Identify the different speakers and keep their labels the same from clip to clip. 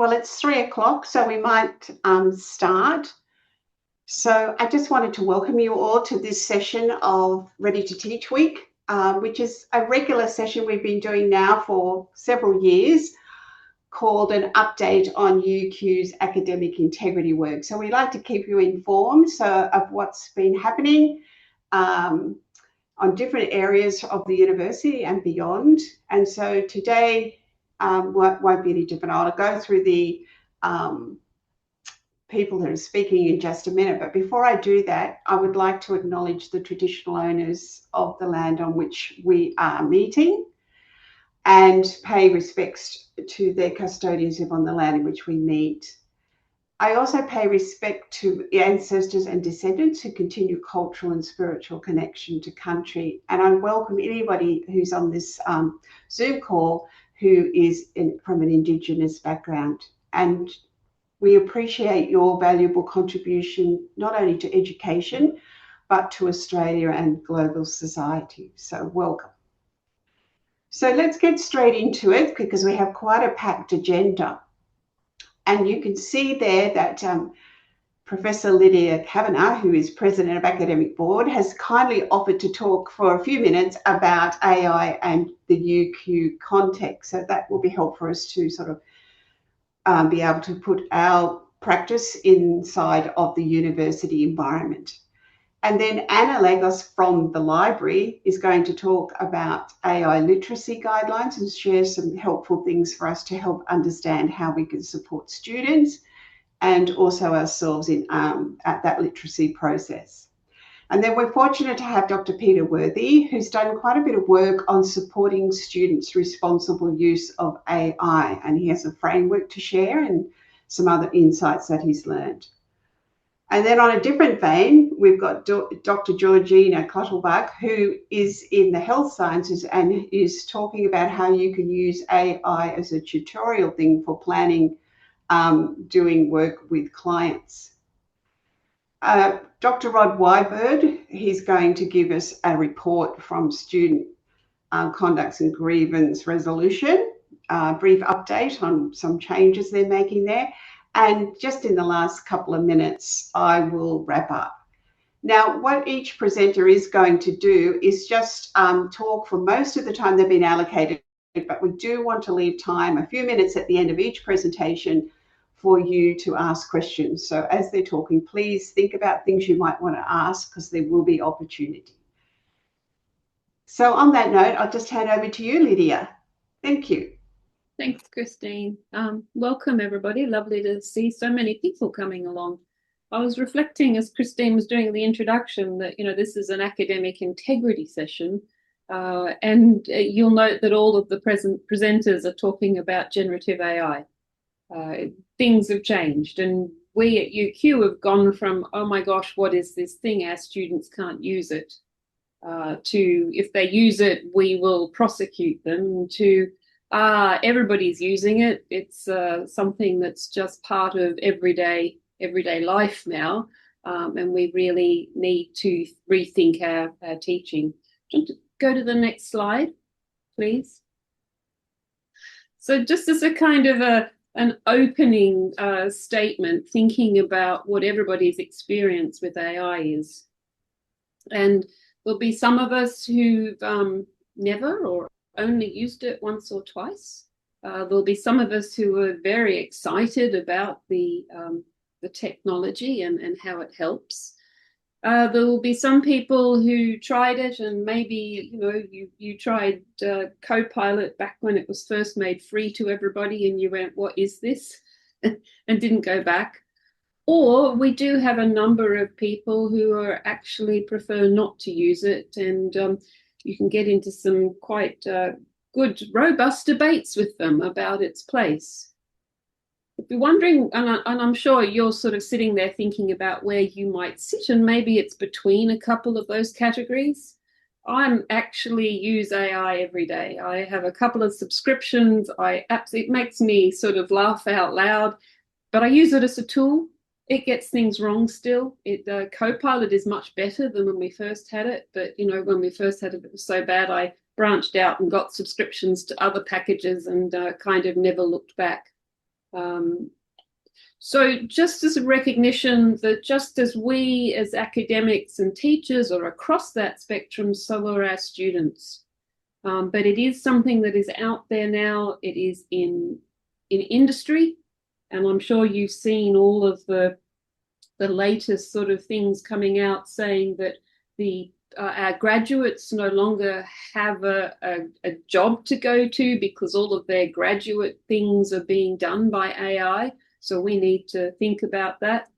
Speaker 1: Well, it's 3 o'clock, so we might start. So I just wanted to welcome you all to this session of Ready to Teach Week, which is a regular session we've been doing now for several years, called an update on UQ's academic integrity work. So we like to keep you informed of what's been happening on different areas of the university and beyond. And so today won't be any different. I'll go through the people that are speaking in just a minute. But before I do that, I would like to acknowledge the traditional owners of the land on which we are meeting and pay respects to their custodians who live on the land in which we meet. I also pay respect to ancestors and descendants who continue cultural and spiritual connection to country. And I welcome anybody who's on this Zoom call who is from an Indigenous background. And we appreciate your valuable contribution, not only to education, but to Australia and global society. So welcome. So let's get straight into it because we have quite a packed agenda. And you can see there that Professor Lydia Kavanagh, who is President of Academic Board, has kindly offered to talk for a few minutes about AI and the UQ context. So that will be helpful for us to sort of be able to put our practice inside of the university environment. And then Anna Lagos from the library is going to talk about AI literacy guidelines and share some helpful things for us to help understand how we can support students and also ourselves in at that literacy process. And then we're fortunate to have Dr. Peter Worthy, who's done quite a bit of work on supporting students' responsible use of AI. And he has a framework to share and some other insights that he's learned. And then on a different vein, we've got Dr. Georgina Clutterbuck, who is in the health sciences and is talking about how you can use AI as a tutorial thing for planning, doing work with clients. Dr. Rod Wybird, he's going to give us a report from Student Conducts and Grievance Resolution, a brief update on some changes they're making there. And just in the last couple of minutes, I will wrap up. Now, what each presenter is going to do is just talk for most of the time they've been allocated, but we do want to leave time, a few minutes at the end of each presentation, for you to ask questions. So as they're talking, please think about things you might want to ask because there will be opportunity. So on that note, I'll just hand over to you, Lydia. Thank you.
Speaker 2: Thanks, Christine. Welcome, everybody. Lovely to see so many people coming along. I was reflecting as Christine was doing the introduction that, this is an academic integrity session. And you'll note that all of the presenters are talking about generative AI. Things have changed. And we at UQ have gone from, oh my gosh, what is this thing? Our students can't use it, to if they use it, we will prosecute them, to everybody's using it. It's something that's just part of everyday life now, and we really need to rethink our teaching. Go to the next slide, please. So just as a kind of an opening statement, thinking about what everybody's experience with AI is. And there'll be some of us who've never or only used it once or twice. There'll be some of us who are very excited about the technology and how it helps. There will be some people who tried it and maybe, you tried Copilot back when it was first made free to everybody and you went, what is this? and didn't go back. Or we do have a number of people who are actually prefer not to use it, and you can get into some quite good, robust debates with them about its place. If you're wondering, and I'm sure you're sort of sitting there thinking about where you might sit, and maybe it's between a couple of those categories. I'm actually use AI every day. I have a couple of subscriptions. It makes me sort of laugh out loud, but I use it as a tool. It gets things wrong still. Copilot is much better than when we first had it. But, when we first had it, it was so bad, I branched out and got subscriptions to other packages and kind of never looked back. So just as a recognition that just as we as academics and teachers are across that spectrum, so are our students. But it is something that is out there now. It is in industry, and I'm sure you've seen all of the latest sort of things coming out saying that our graduates no longer have a job to go to because all of their graduate things are being done by AI. So we need to think about that.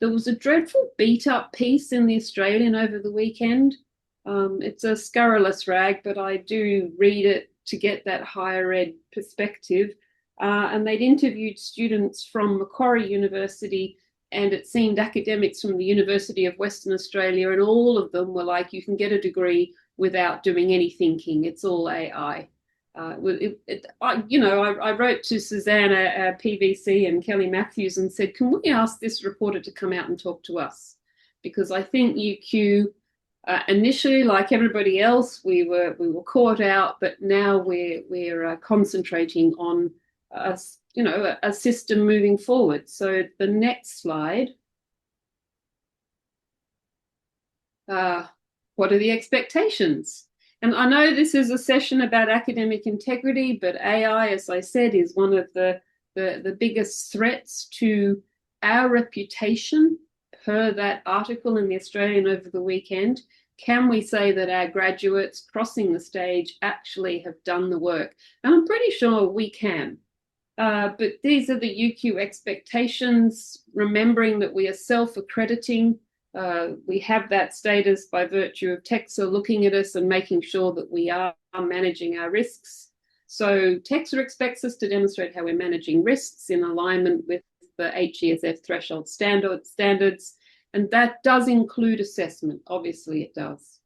Speaker 2: There was a dreadful beat up piece in the Australian over the weekend. It's a scurrilous rag, but I do read it to get that higher ed perspective. And they'd interviewed students from Macquarie University, and it seemed academics from the University of Western Australia, and all of them were like, you can get a degree without doing any thinking. It's all AI. I wrote to Susanna, PVC, and Kelly Matthews and said, can we ask this reporter to come out and talk to us? Because I think UQ, initially, like everybody else, we were caught out, but now we're concentrating on a system moving forward. So the next slide. What are the expectations? And I know this is a session about academic integrity, but AI, as I said, is one of the biggest threats to our reputation, per that article in the Australian over the weekend. Can we say that our graduates crossing the stage actually have done the work? And I'm pretty sure we can. But these are the UQ expectations, remembering that we are self-accrediting. We have that status by virtue of TEXA looking at us and making sure that we are managing our risks. So TEXA expects us to demonstrate how we're managing risks in alignment with the HESF threshold standards. And that does include assessment, obviously it does.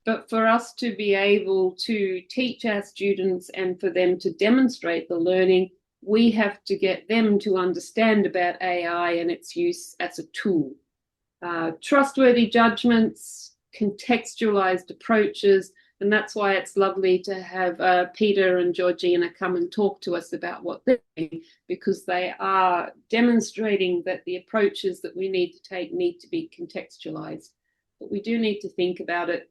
Speaker 2: But for us to be able to teach our students and for them to demonstrate the learning, we have to get them to understand about AI and its use as a tool. Trustworthy judgments, contextualized approaches, and that's why it's lovely to have Peter and Georgina come and talk to us about what they're doing, because they are demonstrating that the approaches that we need to take need to be contextualized. But we do need to think about it.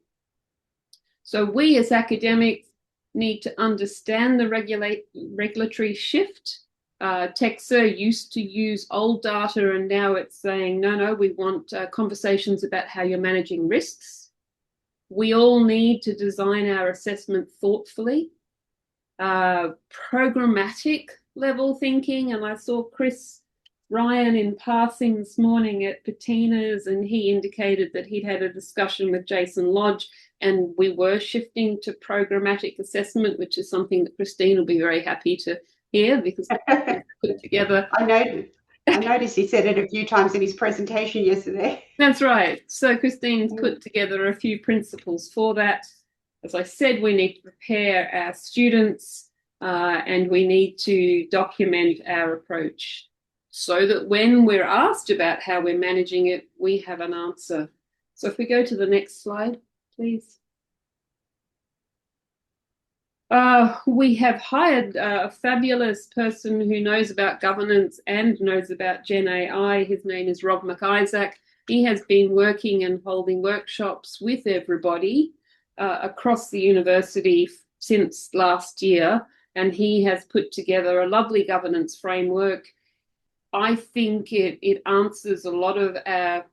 Speaker 2: So we as academics need to understand the regulatory shift. TEXA used to use old data, and now it's saying, no, we want conversations about how you're managing risks. We all need to design our assessment thoughtfully. Programmatic level thinking, and I saw Chris Ryan in passing this morning at Patina's, and he indicated that he'd had a discussion with Jason Lodge, and we were shifting to programmatic assessment, which is something that Christine will be very happy to hear, because put together.
Speaker 1: I noticed he said it a few times in his presentation yesterday.
Speaker 2: That's right. So Christine's put together a few principles for that. As I said, we need to prepare our students and we need to document our approach so that when we're asked about how we're managing it, we have an answer. So if we go to the next slide, please. We have hired a fabulous person who knows about governance and knows about Gen AI. His name is Rob McIsaac. He has been working and holding workshops with everybody across the university since last year, and he has put together a lovely governance framework. I think it answers a lot of our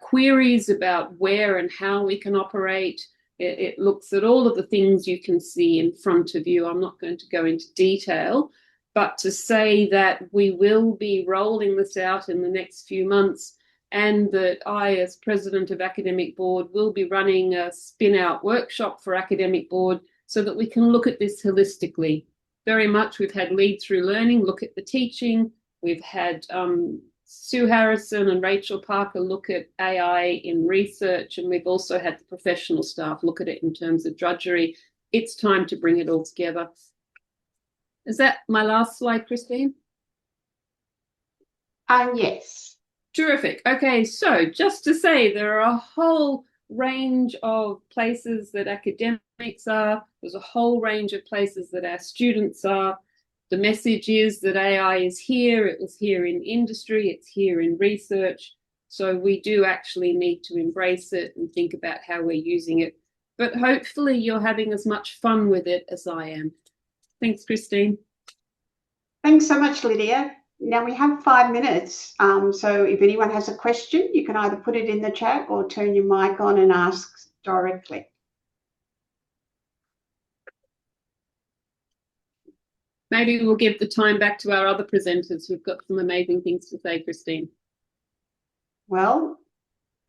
Speaker 2: queries about where and how we can operate. It looks at all of the things you can see in front of you. I'm not going to go into detail, but to say that we will be rolling this out in the next few months, and that I, as President of Academic Board, will be running a spin-out workshop for Academic Board so that we can look at this holistically. Very much we've had Lead Through Learning, look at the teaching. We've had Sue Harrison and Rachel Parker look at AI in research, and we've also had the professional staff look at it in terms of drudgery. It's time to bring it all together. Is that my last slide, Christine?
Speaker 1: Yes.
Speaker 2: Terrific. Okay, so just to say, there are a whole range of places that academics are. There's a whole range of places that our students are. The message is that AI is here. It was here in industry. It's here in research. So we do actually need to embrace it and think about how we're using it. But hopefully you're having as much fun with it as I am. Thanks, Christine.
Speaker 1: Thanks so much, Lydia. Now we have 5 minutes. So if anyone has a question, you can either put it in the chat or turn your mic on and ask directly.
Speaker 2: Maybe we'll give the time back to our other presenters who've got some amazing things to say, Christine.
Speaker 1: Well,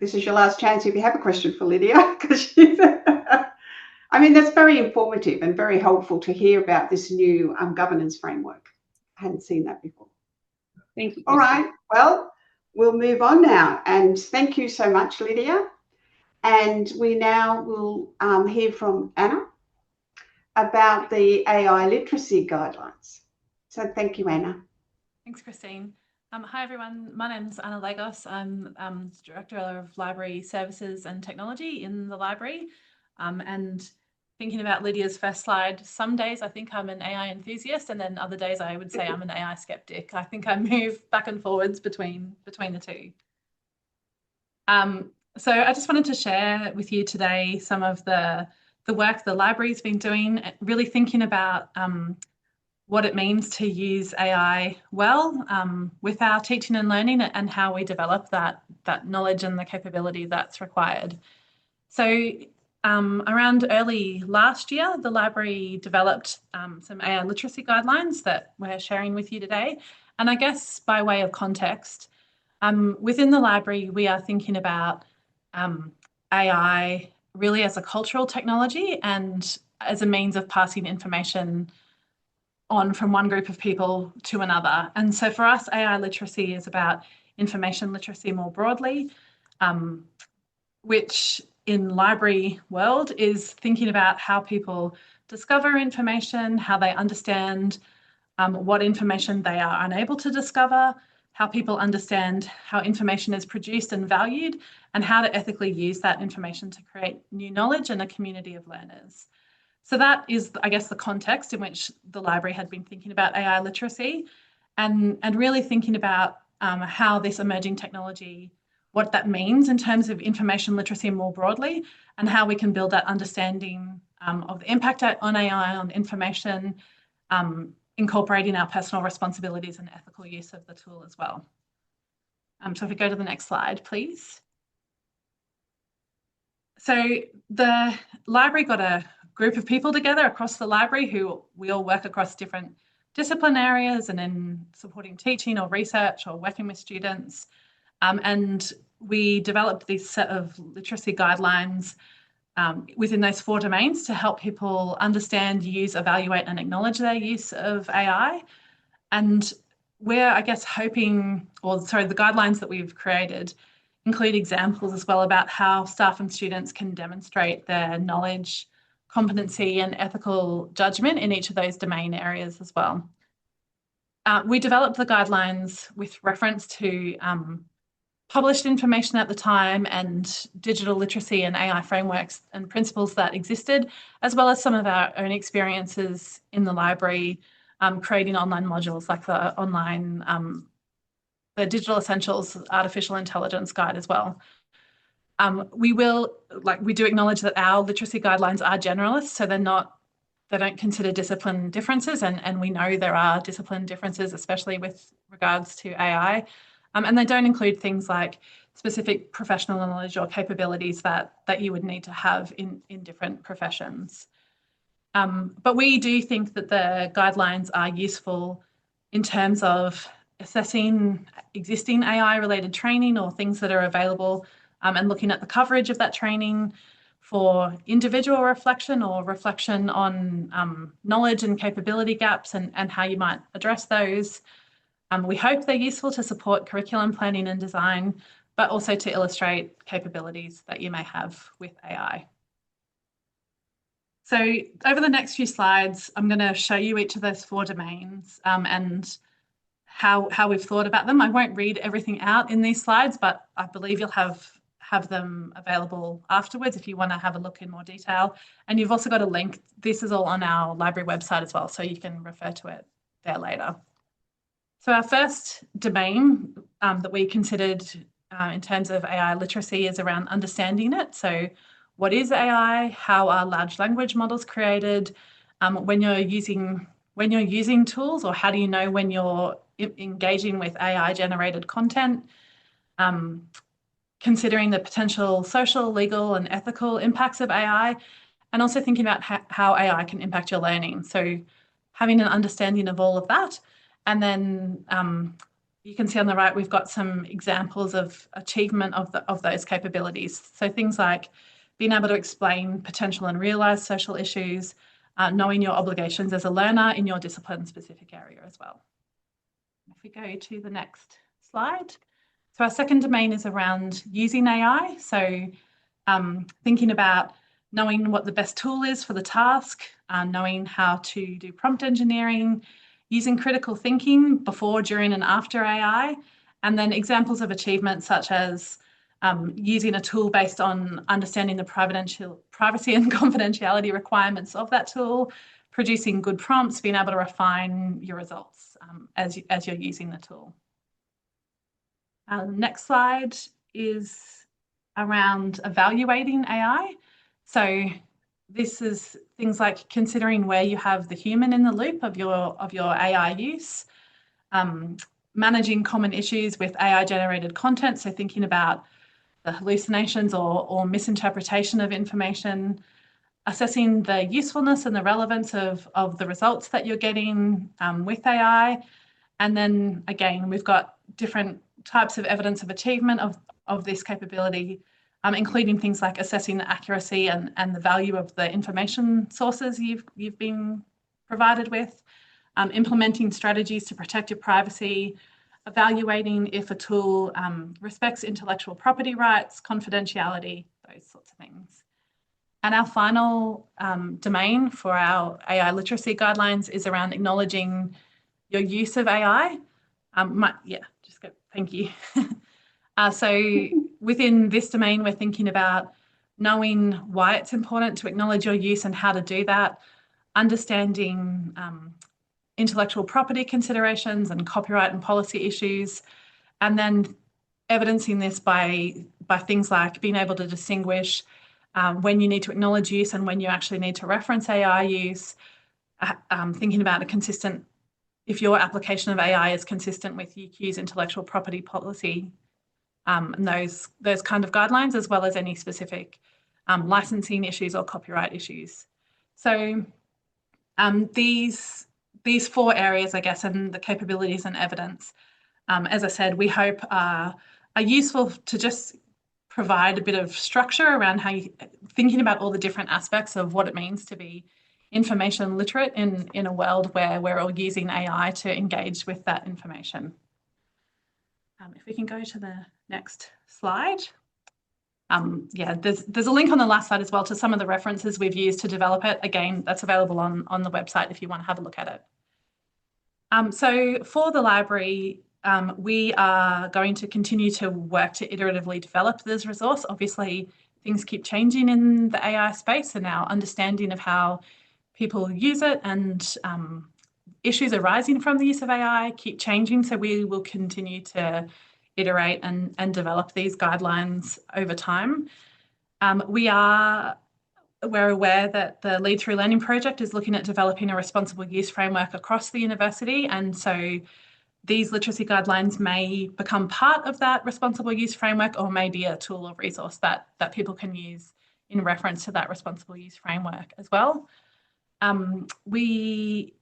Speaker 1: this is your last chance if you have a question for Lydia, because she's, I mean, that's very informative and very helpful to hear about this new governance framework. I hadn't seen that before.
Speaker 2: Thank you, Christine.
Speaker 1: All right, well, we'll move on now. And thank you so much, Lydia. And we now will hear from Anna about the AI literacy guidelines. So thank you, Anna.
Speaker 3: Thanks, Christine. Hi, everyone. My name's Anna Lagos. I'm Director of Library Services and Technology in the library. And thinking about Lydia's first slide, some days I think I'm an AI enthusiast, and then other days I would say I'm an AI skeptic. I think I move back and forwards between the two. So I just wanted to share with you today some of the work the library's been doing, really thinking about what it means to use AI well with our teaching and learning, and how we develop that knowledge and the capability that's required. So around early last year, the library developed some AI literacy guidelines that we're sharing with you today. And I guess by way of context, within the library, we are thinking about AI really as a cultural technology and as a means of passing information on from one group of people to another. And so for us, AI literacy is about information literacy more broadly, which in library world is thinking about how people discover information, how they understand what information they are unable to discover, how people understand how information is produced and valued, and how to ethically use that information to create new knowledge and a community of learners. So that is, I guess, the context in which the library had been thinking about AI literacy, and really thinking about how this emerging technology, what that means in terms of information literacy more broadly, and how we can build that understanding of the impact on AI, on information, incorporating our personal responsibilities and ethical use of the tool as well. So if we go to the next slide, please. So the library got a group of people together across the library who we all work across different discipline areas and in supporting teaching or research or working with students. And we developed this set of literacy guidelines within those 4 domains to help people understand, use, evaluate, and acknowledge their use of AI. And we're, I guess, hoping, the guidelines that we've created include examples as well about how staff and students can demonstrate their knowledge, competency, and ethical judgment in each of those domain areas as well. We developed the guidelines with reference to published information at the time and digital literacy and AI frameworks and principles that existed, as well as some of our own experiences in the library creating online modules like the online, the Digital Essentials Artificial Intelligence Guide as well. We do acknowledge that our literacy guidelines are generalists, so they don't consider discipline differences, and we know there are discipline differences, especially with regards to AI. And they don't include things like specific professional knowledge or capabilities that you would need to have in different professions. But we do think that the guidelines are useful in terms of assessing existing AI-related training or things that are available, and looking at the coverage of that training for individual reflection or reflection on knowledge and capability gaps and how you might address those. We hope they're useful to support curriculum planning and design, but also to illustrate capabilities that you may have with AI. So over the next few slides, I'm going to show you each of those 4 domains and how we've thought about them. I won't read everything out in these slides, but I believe you'll have them available afterwards if you want to have a look in more detail. And you've also got a link. This is all on our library website as well, so you can refer to it there later. So our first domain that we considered in terms of AI literacy is around understanding it. So what is AI? How are large language models created? When you're using tools, or how do you know when you're engaging with AI generated content? Considering the potential social, legal, and ethical impacts of AI, and also thinking about how AI can impact your learning. So having an understanding of all of that. And then you can see on the right, we've got some examples of achievement of those capabilities. So things like being able to explain potential and realize social issues, knowing your obligations as a learner in your discipline-specific area as well. If we go to the next slide. So our second domain is around using AI. So thinking about knowing what the best tool is for the task, knowing how to do prompt engineering, using critical thinking before, during, and after AI, and then examples of achievements such as using a tool based on understanding the privacy and confidentiality requirements of that tool, producing good prompts, being able to refine your results as you're using the tool. Next slide is around evaluating AI. So this is things like considering where you have the human in the loop of your AI use, managing common issues with AI generated content. So thinking about the hallucinations or misinterpretation of information, assessing the usefulness and the relevance of the results that you're getting with AI. And then again, we've got different types of evidence of achievement of this capability, including things like assessing the accuracy and the value of the information sources you've been provided with, implementing strategies to protect your privacy, evaluating if a tool respects intellectual property rights, confidentiality, those sorts of things. And our final domain for our AI literacy guidelines is around acknowledging your use of AI. Thank you. So within this domain, we're thinking about knowing why it's important to acknowledge your use and how to do that, understanding intellectual property considerations and copyright and policy issues, and then evidencing this by things like being able to distinguish when you need to acknowledge use and when you actually need to reference AI use, thinking about if your application of AI is consistent with UQ's intellectual property policy, and those kind of guidelines, as well as any specific licensing issues or copyright issues. So these four areas, I guess, and the capabilities and evidence, as I said, we hope are useful to just provide a bit of structure around how you thinking about all the different aspects of what it means to be information literate in a world where we're all using AI to engage with that information. If we can go to the next slide. There's a link on the last slide as well to some of the references we've used to develop it. Again, that's available on the website if you want to have a look at it. So for the library, we are going to continue to work to iteratively develop this resource. Obviously, things keep changing in the AI space, and our understanding of how people use it and issues arising from the use of AI keep changing. So we will continue to iterate and develop these guidelines over time. We're aware that the Lead Through Learning project is looking at developing a responsible use framework across the university, and so these literacy guidelines may become part of that responsible use framework, or may be a tool or resource that people can use in reference to that responsible use framework as well. We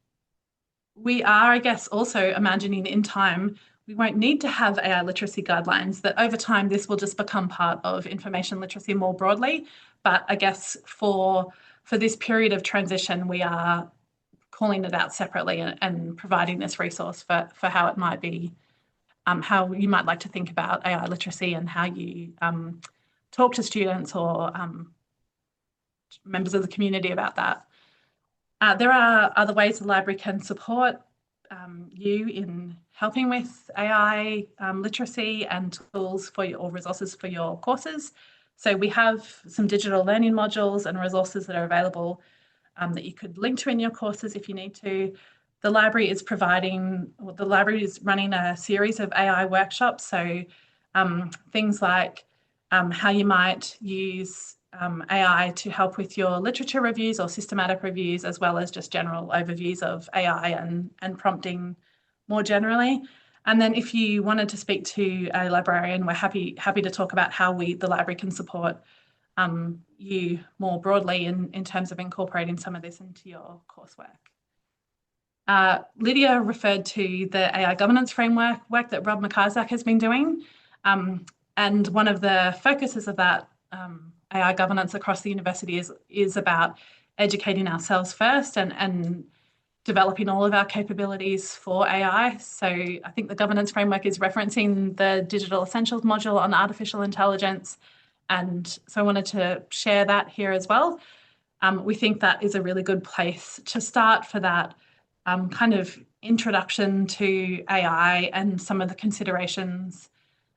Speaker 3: are, I guess, also imagining in time we won't need to have AI literacy guidelines, that over time this will just become part of information literacy more broadly. But I guess for this period of transition, we are calling it out separately and providing this resource for how it might be, how you might like to think about AI literacy and how you talk to students or members of the community about that. There are other ways the library can support you in helping with AI literacy and tools or resources for your courses. So we have some digital learning modules and resources that are available that you could link to in your courses if you need to. the library is running a series of AI workshops. So things like how you might use AI to help with your literature reviews or systematic reviews, as well as just general overviews of AI and prompting more generally. And then if you wanted to speak to a librarian, we're happy to talk about how the library can support you more broadly in terms of incorporating some of this into your coursework. Lydia referred to the AI governance framework work that Rob McIsaac has been doing. And one of the focuses of that AI governance across the university is about educating ourselves first and developing all of our capabilities for AI. So I think the governance framework is referencing the Digital Essentials module on artificial intelligence. And so I wanted to share that here as well. We think that is a really good place to start for that kind of introduction to AI and some of the considerations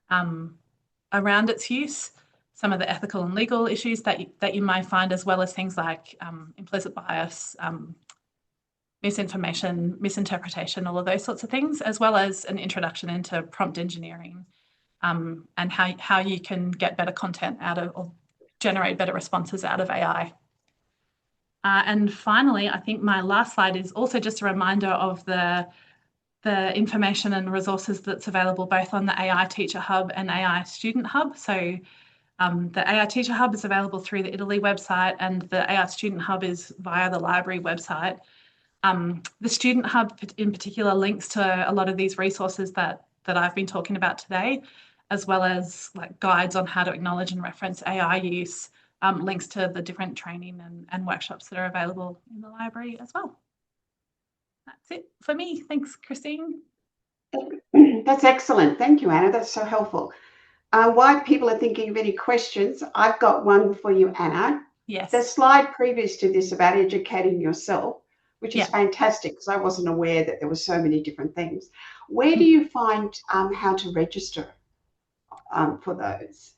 Speaker 3: around its use, some of the ethical and legal issues that you might find, as well as things like implicit bias, misinformation, misinterpretation, all of those sorts of things, as well as an introduction into prompt engineering and how you can get better content out of or generate better responses out of AI. And finally, I think my last slide is also just a reminder of the information and resources that's available both on the AI Teacher Hub and AI Student Hub. So the AI Teacher Hub is available through the Italy website, and the AI Student Hub is via the library website. The Student Hub in particular links to a lot of these resources that I've been talking about today, as well as like guides on how to acknowledge and reference AI use, links to the different training and workshops that are available in the library as well. That's it for me. Thanks, Christine.
Speaker 1: That's excellent. Thank you, Anna. That's so helpful. While people are thinking of any questions, I've got one for you, Anna.
Speaker 3: Yes.
Speaker 1: The slide previous to this about educating yourself, which is fantastic because I wasn't aware that there were so many different things. Where do you find how to register for those?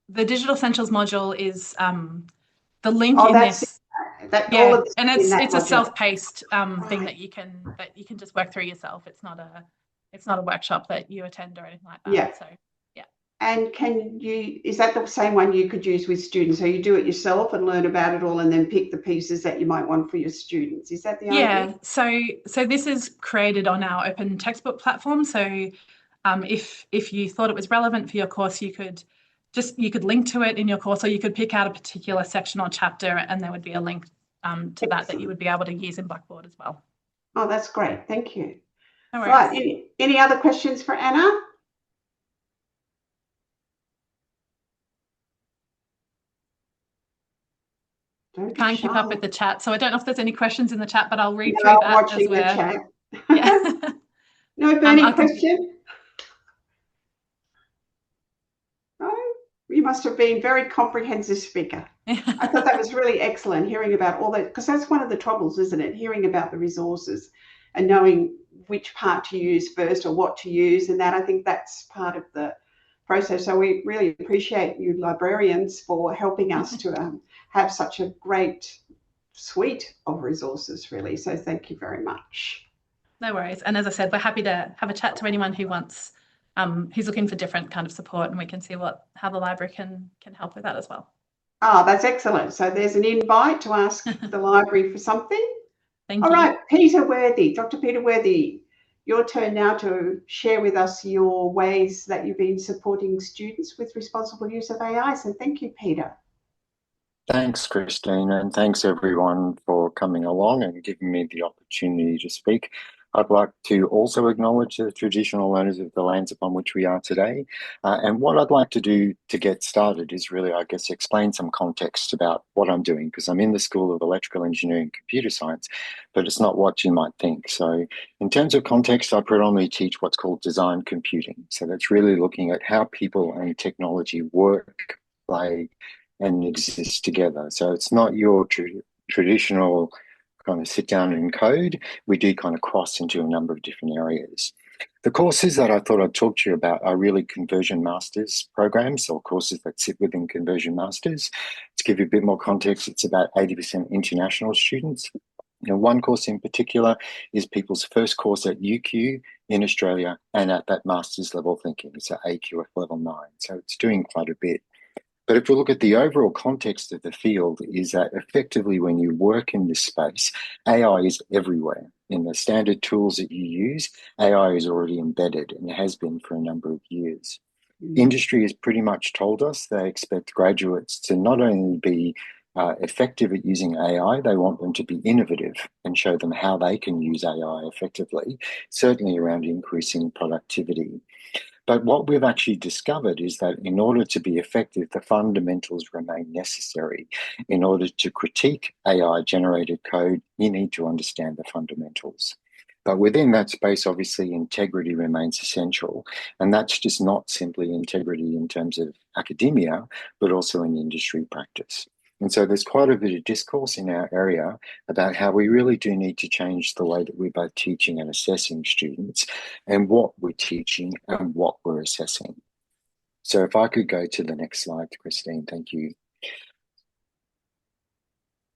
Speaker 3: The Digital Essentials module is the link in this.
Speaker 1: All of this
Speaker 3: and it's a
Speaker 1: module.
Speaker 3: self-paced thing that you can just work through yourself. It's not a workshop that you attend or anything like that.
Speaker 1: Yeah.
Speaker 3: So yeah.
Speaker 1: And is that the same one you could use with students? So you do it yourself and learn about it all and then pick the pieces that you might want for your students. Is that the idea?
Speaker 3: Yeah. So this is created on our open textbook platform. So if you thought it was relevant for your course, you could link to it in your course, or you could pick out a particular section or chapter and there would be a link to that you would be able to use in Blackboard as well.
Speaker 1: Oh, that's great. Thank you.
Speaker 3: No worries.
Speaker 1: Right. Any other questions for Anna?
Speaker 3: Can't keep up with the chat, so I don't know if there's any questions in the chat, but I'll read through that
Speaker 1: watching
Speaker 3: as well.
Speaker 1: The chat.
Speaker 3: Yeah.
Speaker 1: No burning question? Oh, you must have been very comprehensive speaker. I thought that was really excellent, hearing about all that, because that's one of the troubles, isn't it? Hearing about the resources and knowing which part to use first or what to use, and that, I think that's part of the process. So we really appreciate you librarians for helping us to have such a great suite of resources, really. So thank you very much.
Speaker 3: No worries. And as I said, we're happy to have a chat to anyone who wants, who's looking for different kind of support, and we can see how the library can help with that as well.
Speaker 1: Oh, that's excellent. So there's an invite to ask the library for something.
Speaker 3: Thank you.
Speaker 1: All right, Peter Worthy, Dr. Peter Worthy, your turn now to share with us your ways that you've been supporting students with responsible use of AI. So thank you, Peter.
Speaker 4: Thanks, Christine, and thanks everyone for coming along and giving me the opportunity to speak. I'd like to also acknowledge the traditional owners of the lands upon which we are today. And what I'd like to do to get started is really, I guess, explain some context about what I'm doing, because I'm in the School of Electrical Engineering and Computer Science, but it's not what you might think. So in terms of context, I predominantly teach what's called design computing. So that's really looking at how people and technology work, play, and exist together. So it's not your traditional kind of sit down and code. We do kind of cross into a number of different areas. The courses that I thought I'd talk to you about are really conversion masters programs, or courses that sit within conversion masters. To give you a bit more context, it's about 80% international students. One course in particular is people's first course at UQ in Australia and at that master's level thinking. It's at AQF level 9, so it's doing quite a bit. But if we look at the overall context of the field, is that effectively when you work in this space, AI is everywhere. In the standard tools that you use, AI is already embedded and has been for a number of years. Industry has pretty much told us they expect graduates to not only be effective at using AI, they want them to be innovative and show them how they can use AI effectively, certainly around increasing productivity. But what we've actually discovered is that in order to be effective, the fundamentals remain necessary. In order to critique AI-generated code, you need to understand the fundamentals. But within that space, obviously, integrity remains essential. And that's just not simply integrity in terms of academia, but also in industry practice. And so there's quite a bit of discourse in our area about how we really do need to change the way that we're both teaching and assessing students and what we're teaching and what we're assessing. So if I could go to the next slide, Christine, thank you.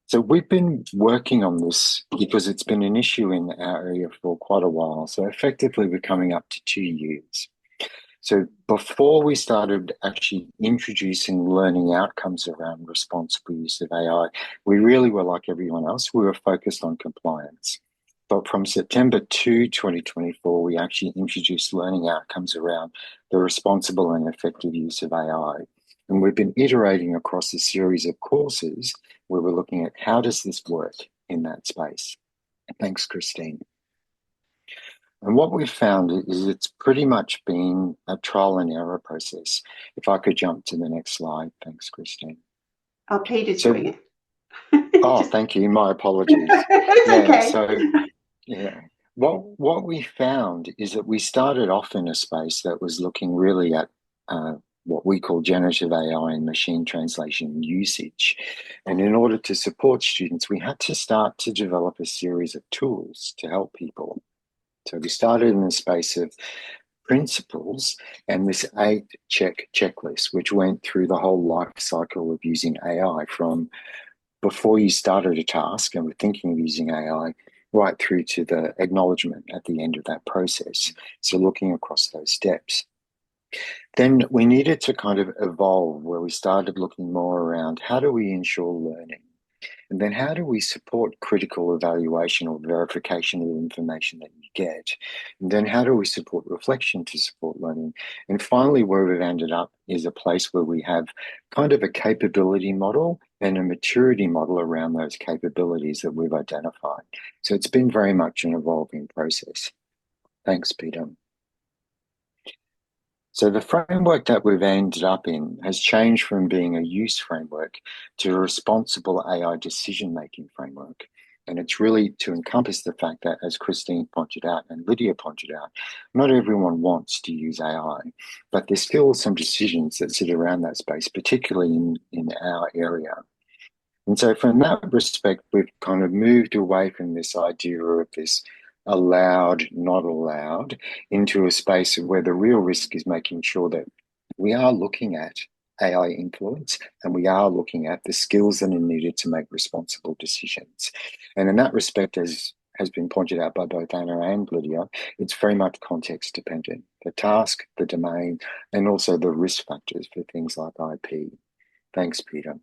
Speaker 4: So we've been working on this because it's been an issue in our area for quite a while. So effectively, we're coming up to 2 years. So before we started actually introducing learning outcomes around responsible use of AI, we really were like everyone else. We were focused on compliance. But from September 2, 2024, we actually introduced learning outcomes around the responsible and effective use of AI. And we've been iterating across a series of courses where we're looking at how does this work in that space. Thanks, Christine. And what we've found is it's pretty much been a trial and error process. If I could jump to the next slide. Thanks, Christine.
Speaker 1: Oh, Peter's doing it.
Speaker 4: Oh, thank you. My apologies.
Speaker 1: It's okay.
Speaker 4: So, yeah. What we found is that we started off in a space that was looking really at what we call generative AI and machine translation usage. And in order to support students, we had to start to develop a series of tools to help people. So we started in the space of principles and this 8-check checklist, which went through the whole life cycle of using AI from before you started a task and were thinking of using AI, right through to the acknowledgement at the end of that process. So looking across those steps. Then we needed to kind of evolve where we started looking more around how do we ensure learning? And then how do we support critical evaluation or verification of the information that you get? And then how do we support reflection to support learning? And finally, where we've ended up is a place where we have kind of a capability model and a maturity model around those capabilities that we've identified. So it's been very much an evolving process. Thanks, Peter. So the framework that we've ended up in has changed from being a use framework to a responsible AI decision-making framework. And it's really to encompass the fact that, as Christine pointed out and Lydia pointed out, not everyone wants to use AI, but there's still some decisions that sit around that space, particularly in our area. And so from that respect, we've kind of moved away from this idea of this allowed, not allowed, into a space where the real risk is making sure that we are looking at AI influence and we are looking at the skills that are needed to make responsible decisions. And in that respect, as has been pointed out by both Anna and Lydia, it's very much context dependent. The task, the domain, and also the risk factors for things like IP. Thanks, Peter.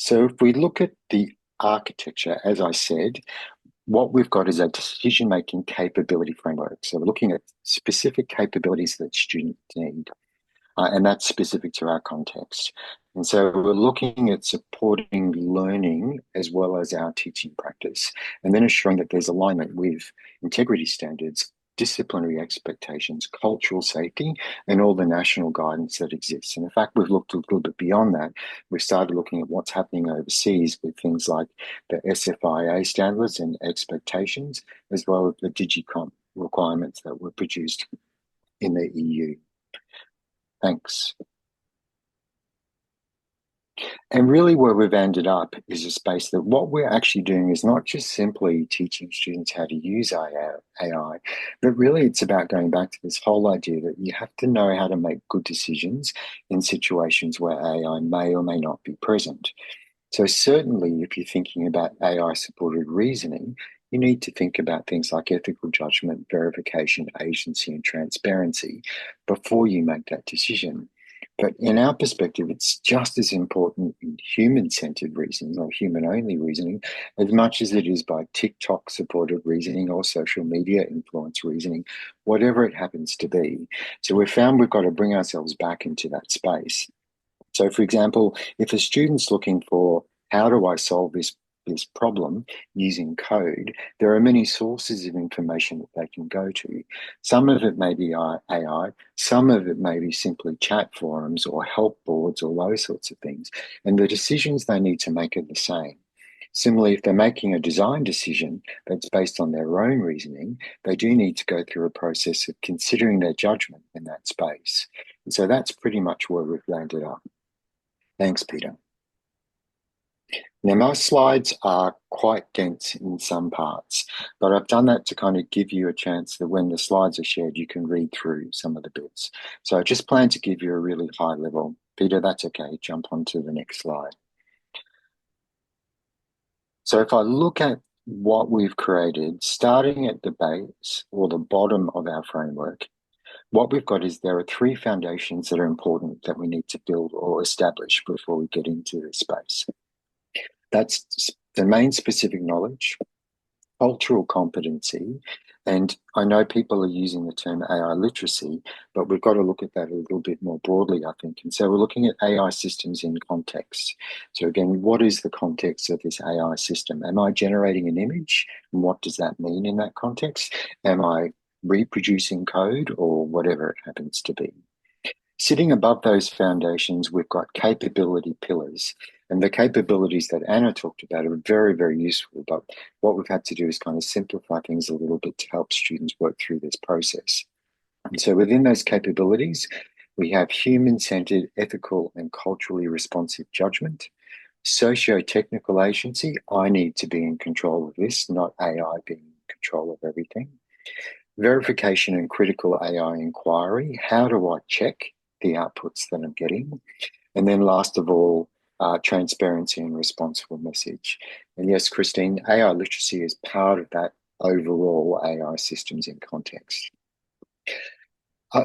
Speaker 4: So if we look at the architecture, as I said, what we've got is a decision-making capability framework. So we're looking at specific capabilities that students need, and that's specific to our context. And so we're looking at supporting learning as well as our teaching practice, and then ensuring that there's alignment with integrity standards, disciplinary expectations, cultural safety, and all the national guidance that exists. And in fact, we've looked a little bit beyond that. We've started looking at what's happening overseas with things like the SFIA standards and expectations, as well as the DigiComp requirements that were produced in the EU. Thanks. And really where we've ended up is a space that what we're actually doing is not just simply teaching students how to use AI, but really it's about going back to this whole idea that you have to know how to make good decisions in situations where AI may or may not be present. So certainly if you're thinking about AI-supported reasoning, you need to think about things like ethical judgment, verification, agency, and transparency before you make that decision. But in our perspective, it's just as important in human-centered reasoning or human-only reasoning as much as it is by TikTok-supported reasoning or social media influence reasoning, whatever it happens to be. So we've found we've got to bring ourselves back into that space. So, for example, if a student's looking for how do I solve this problem using code, there are many sources of information that they can go to. Some of it may be AI, some of it may be simply chat forums or help boards or those sorts of things. And the decisions they need to make are the same. Similarly, if they're making a design decision that's based on their own reasoning, they do need to go through a process of considering their judgment in that space. And so that's pretty much where we've landed up. Thanks, Peter. Now, my slides are quite dense in some parts, but I've done that to kind of give you a chance that when the slides are shared, you can read through some of the bits. So I just plan to give you a really high level. Peter, that's okay. Jump on to the next slide. So if I look at what we've created, starting at the base or the bottom of our framework, what we've got is there are three foundations that are important that we need to build or establish before we get into this space. That's domain-specific knowledge, cultural competency, and I know people are using the term AI literacy, but we've got to look at that a little bit more broadly, I think. And so we're looking at AI systems in context. So again, what is the context of this AI system? Am I generating an image? And what does that mean in that context? Am I reproducing code or whatever it happens to be? Sitting above those foundations, we've got capability pillars. And the capabilities that Anna talked about are very, very useful. But what we've had to do is kind of simplify things a little bit to help students work through this process. And so within those capabilities, we have human-centered, ethical, and culturally responsive judgment, socio-technical agency. I need to be in control of this, not AI being in control of everything. Verification and critical AI inquiry. How do I check the outputs that I'm getting? And then last of all, transparency and responsible message. And yes, Christine, AI literacy is part of that overall AI systems in context.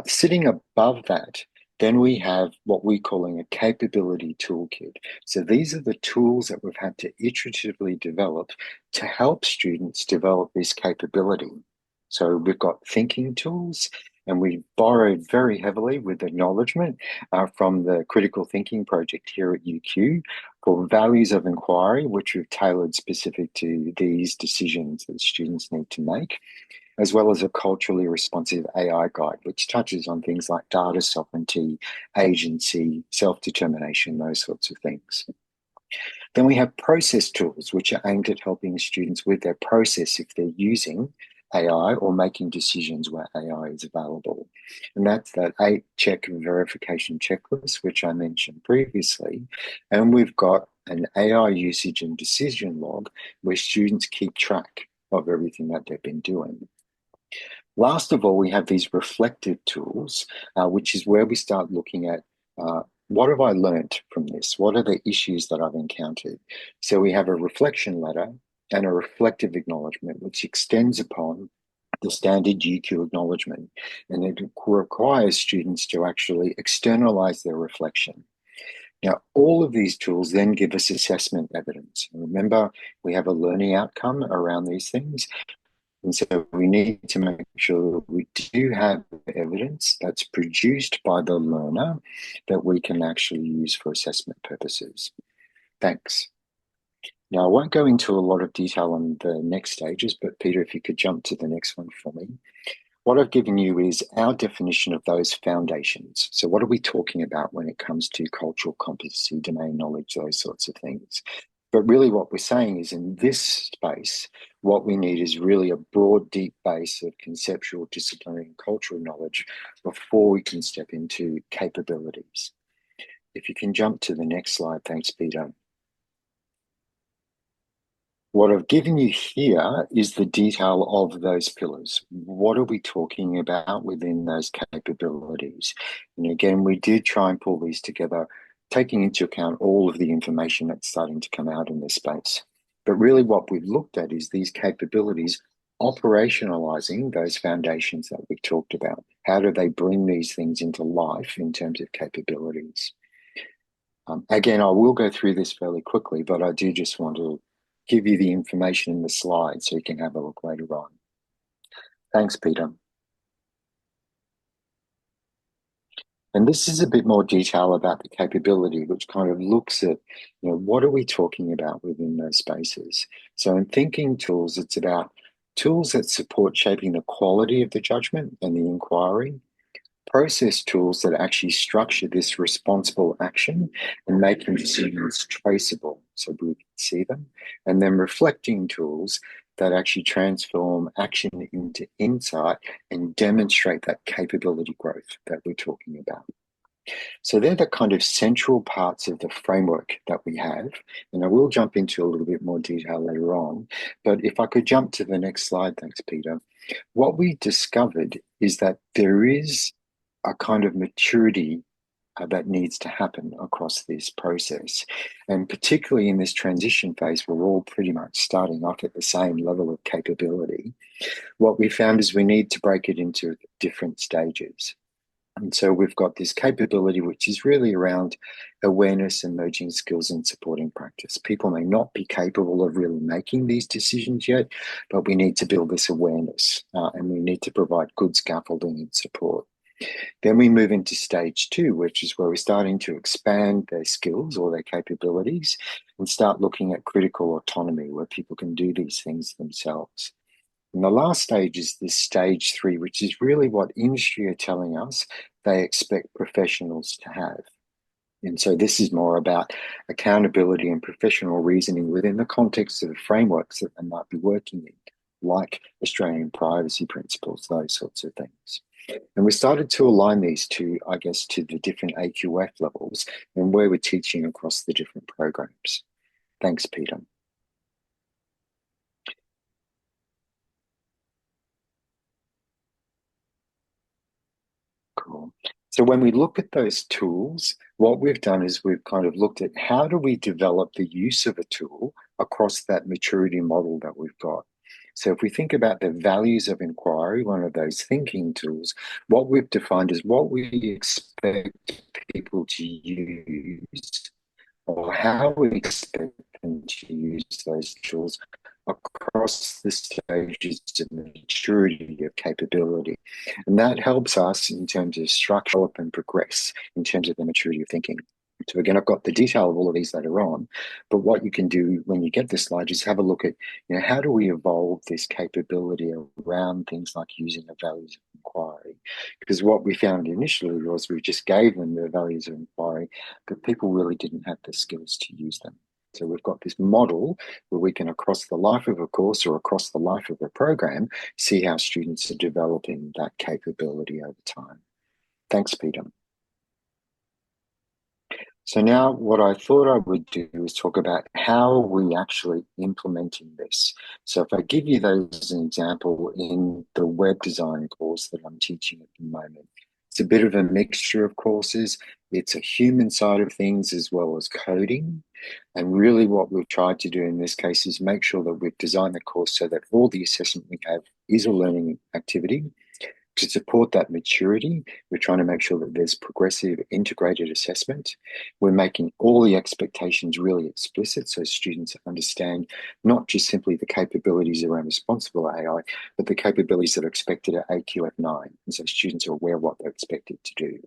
Speaker 4: Sitting above that, then we have what we're calling a capability toolkit. So these are the tools that we've had to iteratively develop to help students develop this capability. So we've got thinking tools, and we borrowed very heavily with acknowledgement from the critical thinking project here at UQ for values of inquiry, which we've tailored specific to these decisions that students need to make, as well as a culturally responsive AI guide, which touches on things like data sovereignty, agency, self-determination, those sorts of things. Then we have process tools, which are aimed at helping students with their process if they're using AI or making decisions where AI is available. And that's that 8-check verification checklist, which I mentioned previously. And we've got an AI usage and decision log where students keep track of everything that they've been doing. Last of all, we have these reflective tools, which is where we start looking at what have I learned from this? What are the issues that I've encountered? So we have a reflection letter and a reflective acknowledgement, which extends upon the standard UQ acknowledgement. And it requires students to actually externalize their reflection. Now, all of these tools then give us assessment evidence. And remember, we have a learning outcome around these things. And so we need to make sure that we do have evidence that's produced by the learner that we can actually use for assessment purposes. Thanks. Now, I won't go into a lot of detail on the next stages, but Peter, if you could jump to the next one for me. What I've given you is our definition of those foundations. So what are we talking about when it comes to cultural competency, domain knowledge, those sorts of things? But really what we're saying is in this space, what we need is really a broad, deep base of conceptual, disciplinary, and cultural knowledge before we can step into capabilities. If you can jump to the next slide, thanks, Peter. What I've given you here is the detail of those pillars. What are we talking about within those capabilities? And again, we did try and pull these together, taking into account all of the information that's starting to come out in this space. But really what we've looked at is these capabilities operationalizing those foundations that we've talked about. How do they bring these things into life in terms of capabilities? Again, I will go through this fairly quickly, but I do just want to give you the information in the slide so you can have a look later on. Thanks, Peter. And this is a bit more detail about the capability, which kind of looks at, what are we talking about within those spaces? So in thinking tools, it's about tools that support shaping the quality of the judgment and the inquiry, process tools that actually structure this responsible action and making decisions traceable so we can see them, and then reflecting tools that actually transform action into insight and demonstrate that capability growth that we're talking about. So they're the kind of central parts of the framework that we have, and I will jump into a little bit more detail later on, but if I could jump to the next slide, thanks, Peter. What we discovered is that there is a kind of maturity that needs to happen across this process. And particularly in this transition phase, we're all pretty much starting off at the same level of capability. What we found is we need to break it into different stages. And so we've got this capability, which is really around awareness, emerging skills, and supporting practice. People may not be capable of really making these decisions yet, but we need to build this awareness and we need to provide good scaffolding and support. Then we move into stage 2, which is where we're starting to expand their skills or their capabilities and start looking at critical autonomy, where people can do these things themselves. And the last stage is this stage 3, which is really what industry are telling us they expect professionals to have. And so this is more about accountability and professional reasoning within the context of the frameworks that they might be working in, like Australian privacy principles, those sorts of things. And we started to align these to the different AQF levels and where we're teaching across the different programs. Thanks, Peter. Cool. So when we look at those tools, what we've done is we've kind of looked at how do we develop the use of a tool across that maturity model that we've got. So if we think about the values of inquiry, one of those thinking tools, what we've defined is what we expect people to use or how we expect them to use those tools across the stages of maturity of capability. And that helps us in terms of structure and progress in terms of the maturity of thinking. So again, I've got the detail of all of these later on, but what you can do when you get this slide is have a look at, how do we evolve this capability around things like using the values of inquiry? Because what we found initially was we just gave them the values of inquiry, but people really didn't have the skills to use them. So we've got this model where we can, across the life of a course or across the life of a program, see how students are developing that capability over time. Thanks, Peter. So now what I thought I would do is talk about how we actually implementing this. So if I give you those as an example in the web design course that I'm teaching at the moment, it's a bit of a mixture of courses. It's a human side of things as well as coding. And really what we've tried to do in this case is make sure that we've designed the course so that all the assessment we have is a learning activity. To support that maturity, we're trying to make sure that there's progressive integrated assessment. We're making all the expectations really explicit so students understand not just simply the capabilities around responsible AI, but the capabilities that are expected at AQF 9. And so students are aware of what they're expected to do.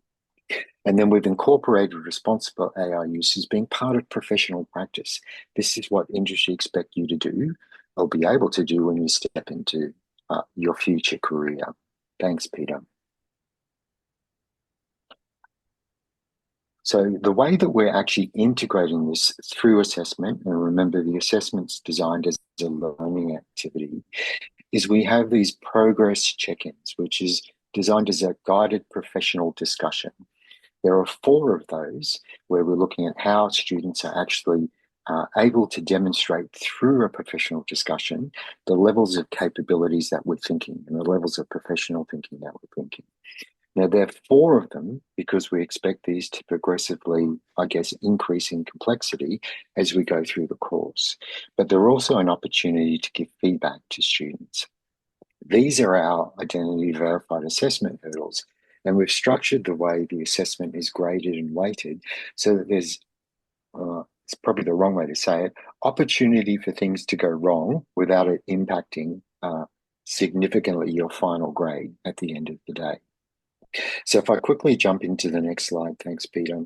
Speaker 4: And then we've incorporated responsible AI use as being part of professional practice. This is what industry expect you to do or be able to do when you step into your future career. Thanks, Peter. So the way that we're actually integrating this through assessment, and remember the assessment's designed as a learning activity, is we have these progress check-ins, which is designed as a guided professional discussion. There are 4 of those where we're looking at how students are actually able to demonstrate through a professional discussion the levels of capabilities that we're thinking and the levels of professional thinking that we're thinking. Now, there are 4 of them because we expect these to progressively, I guess, increase in complexity as we go through the course. But they're also an opportunity to give feedback to students. These are our identity verified assessment hurdles, and we've structured the way the assessment is graded and weighted so that there's, it's probably the wrong way to say it, opportunity for things to go wrong without it impacting significantly your final grade at the end of the day. So if I quickly jump into the next slide, thanks, Peter.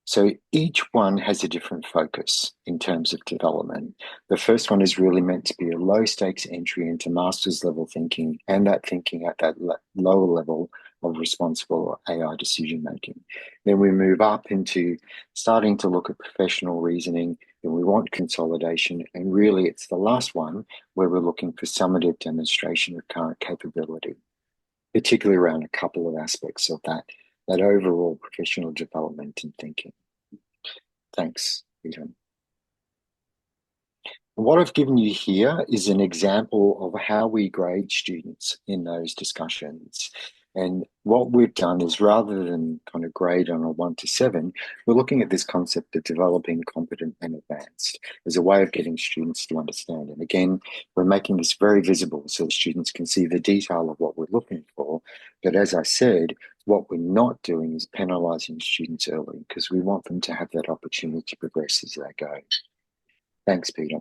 Speaker 4: So each one has a different focus in terms of development. The first one is really meant to be a low stakes entry into master's level thinking and that thinking at that lower level of responsible AI decision making. Then we move up into starting to look at professional reasoning, then we want consolidation, and really it's the last one where we're looking for summative demonstration of current capability, particularly around a couple of aspects of that overall professional development and thinking. Thanks, Peter. What I've given you here is an example of how we grade students in those discussions. And what we've done is rather than kind of grade on a 1 to 7, we're looking at this concept of developing competent and advanced as a way of getting students to understand. And again, we're making this very visible so that students can see the detail of what we're looking for. But as I said, what we're not doing is penalising students early because we want them to have that opportunity to progress as they go. Thanks, Peter.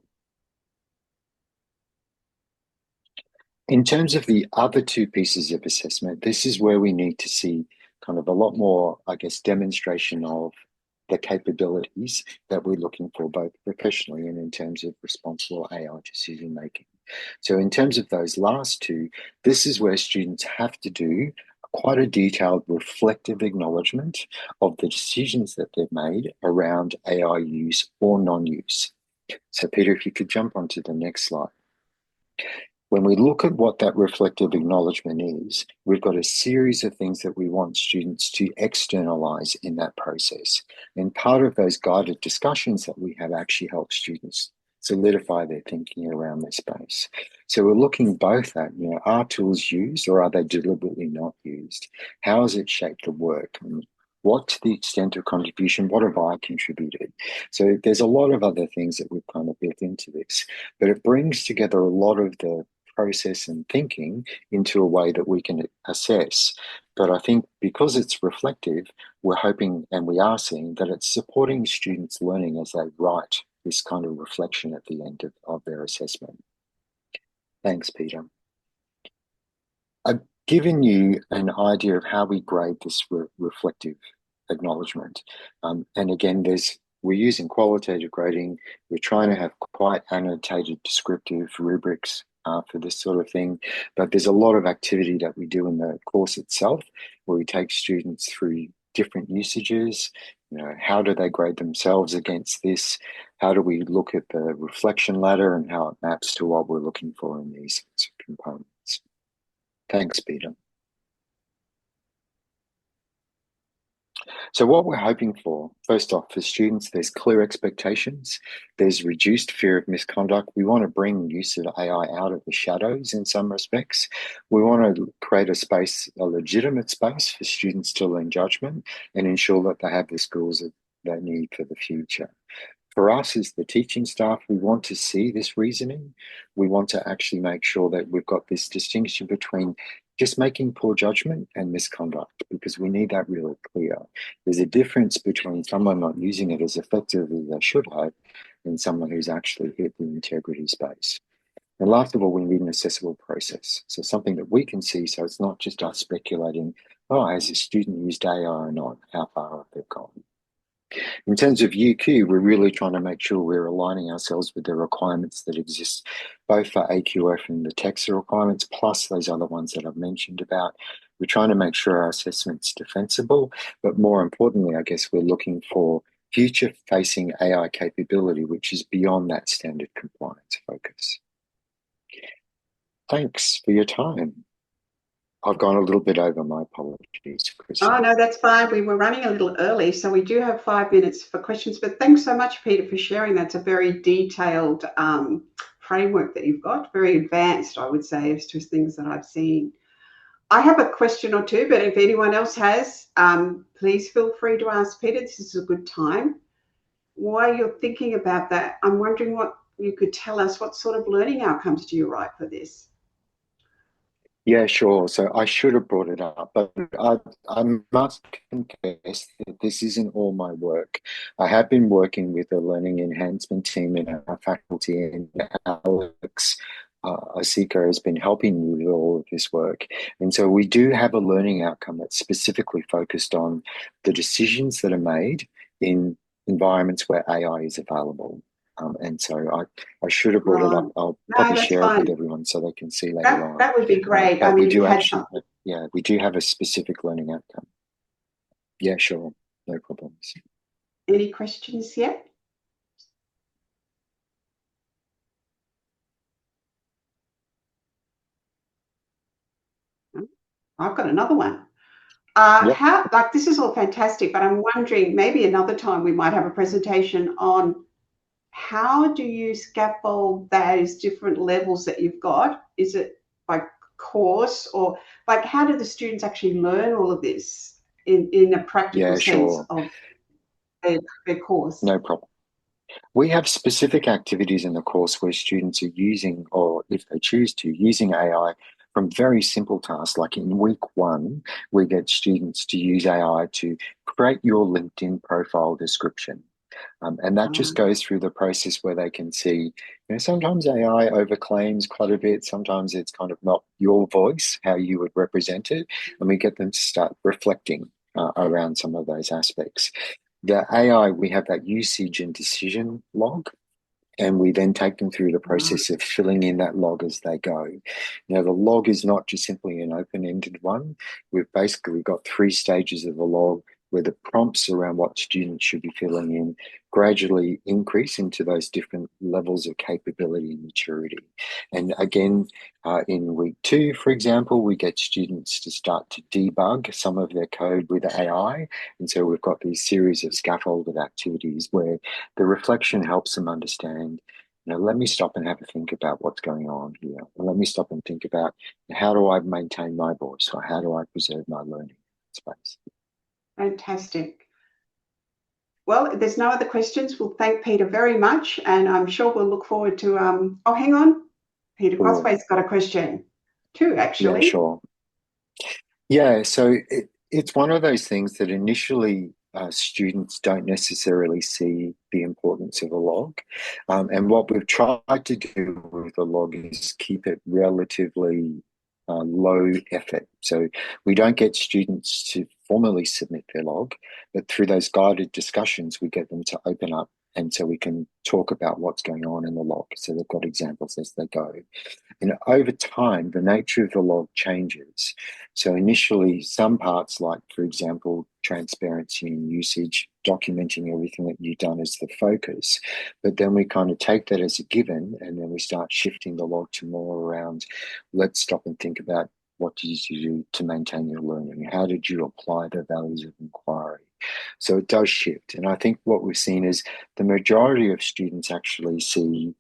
Speaker 4: In terms of the other 2 pieces of assessment, this is where we need to see kind of a lot more, I guess, demonstration of the capabilities that we're looking for, both professionally and in terms of responsible AI decision making. So in terms of those last 2, this is where students have to do quite a detailed reflective acknowledgement of the decisions that they've made around AI use or non-use. So Peter, if you could jump onto the next slide. When we look at what that reflective acknowledgement is, we've got a series of things that we want students to externalise in that process. And part of those guided discussions that we have actually help students solidify their thinking around this space. So we're looking both at, are tools used or are they deliberately not used? How has it shaped the work? And what, to the extent of contribution, what have I contributed? So there's a lot of other things that we've kind of built into this, but it brings together a lot of the process and thinking into a way that we can assess. But I think because it's reflective, we're hoping and we are seeing that it's supporting students' learning as they write this kind of reflection at the end of their assessment. Thanks, Peter. I've given you an idea of how we grade this reflective acknowledgement. And again, we're using qualitative grading. We're trying to have quite annotated descriptive rubrics for this sort of thing. But there's a lot of activity that we do in the course itself where we take students through different usages. How do they grade themselves against this? How do we look at the reflection ladder and how it maps to what we're looking for in these components? Thanks, Peter. So what we're hoping for, first off, for students, there's clear expectations, there's reduced fear of misconduct. We want to bring use of AI out of the shadows in some respects. We want to create a space, a legitimate space for students to learn judgment and ensure that they have the skills that they need for the future. For us as the teaching staff, we want to see this reasoning. We want to actually make sure that we've got this distinction between just making poor judgment and misconduct, because we need that really clear. There's a difference between someone not using it as effectively as they should have and someone who's actually hit the integrity space. And last of all, we need an accessible process. So something that we can see, so it's not just us speculating, has a student used AI or not? How far have they gone? In terms of UQ, we're really trying to make sure we're aligning ourselves with the requirements that exist, both for AQF and the TEXA requirements, plus those other ones that I've mentioned about. We're trying to make sure our assessment's defensible, but more importantly, I guess we're looking for future-facing AI capability, which is beyond that standard compliance focus. Thanks for your time. I've gone a little bit over. My apologies,
Speaker 1: Oh,
Speaker 4: Christine.
Speaker 1: no, that's fine. We were running a little early, so we do have 5 minutes for questions. But thanks so much, Peter, for sharing. That's a very detailed framework that you've got, very advanced, I would say, as to things that I've seen. I have a question or two, but if anyone else has, please feel free to ask Peter. This is a good time. While you're thinking about that, I'm wondering what you could tell us. What sort of learning outcomes do you write for this?
Speaker 4: Yeah, sure. So I should have brought it up, but I must confess that this isn't all my work. I have been working with a learning enhancement team in our faculty, and Alex Asika has been helping me with all of this work. And so we do have a learning outcome that's specifically focused on the decisions that are made in environments where AI is available. And so I should have brought it up.
Speaker 1: Right.
Speaker 4: I'll
Speaker 1: No,
Speaker 4: probably
Speaker 1: that's
Speaker 4: share it with
Speaker 1: fine.
Speaker 4: everyone so they can see later on.
Speaker 1: That would be great. I
Speaker 4: But
Speaker 1: mean,
Speaker 4: we
Speaker 1: if you
Speaker 4: do
Speaker 1: had
Speaker 4: actually,
Speaker 1: something.
Speaker 4: yeah, we do have a specific learning outcome. Yeah, sure, no problems.
Speaker 1: Any questions yet? I've got another one.
Speaker 4: Yep.
Speaker 1: How, like, this is all fantastic, but I'm wondering maybe another time we might have a presentation on how do you scaffold those different levels that you've got? Is it by course, or like how do the students actually learn all of this in a practical
Speaker 4: Yeah,
Speaker 1: sense
Speaker 4: sure,
Speaker 1: of their course?
Speaker 4: no problem. We have specific activities in the course where students are using, or if they choose to, using AI from very simple tasks. Like in week 1, we get students to use AI to create your LinkedIn profile description. And that just goes through the process where they can see, sometimes AI overclaims quite a bit. Sometimes it's kind of not your voice, how you would represent it. And we get them to start reflecting around some of those aspects. The AI, we have that usage and decision log, and we then take them through the process of filling in that log as they go. Now, the log is not just simply an open-ended one. We've basically got 3 stages of the log where the prompts around what students should be filling in gradually increase into those different levels of capability and maturity. And again, in week 2, for example, we get students to start to debug some of their code with AI. And so we've got these series of scaffolded activities where the reflection helps them understand, let me stop and have a think about what's going on here. Let me stop and think about how do I maintain my voice, or how do I preserve my learning space.
Speaker 1: Fantastic. Well, if there's no other questions, we'll thank Peter very much, and I'm sure we'll look forward to. Oh, hang on, Peter
Speaker 4: Cool.
Speaker 1: Crossway's got a question too, actually.
Speaker 4: Yeah, sure. Yeah, so it's one of those things that initially students don't necessarily see the importance of a log. And what we've tried to do with the log is keep it relatively low effort. So we don't get students to formally submit their log, but through those guided discussions, we get them to open up, and so we can talk about what's going on in the log. So they've got examples as they go. And over time, the nature of the log changes. So initially, some parts, like, for example, transparency and usage, documenting everything that you've done is the focus. But then we kind of take that as a given, and then we start shifting the log to more around, let's stop and think about what did you do to maintain your learning? How did you apply the values of inquiry? So it does shift. And I think what we've seen is the majority of students actually see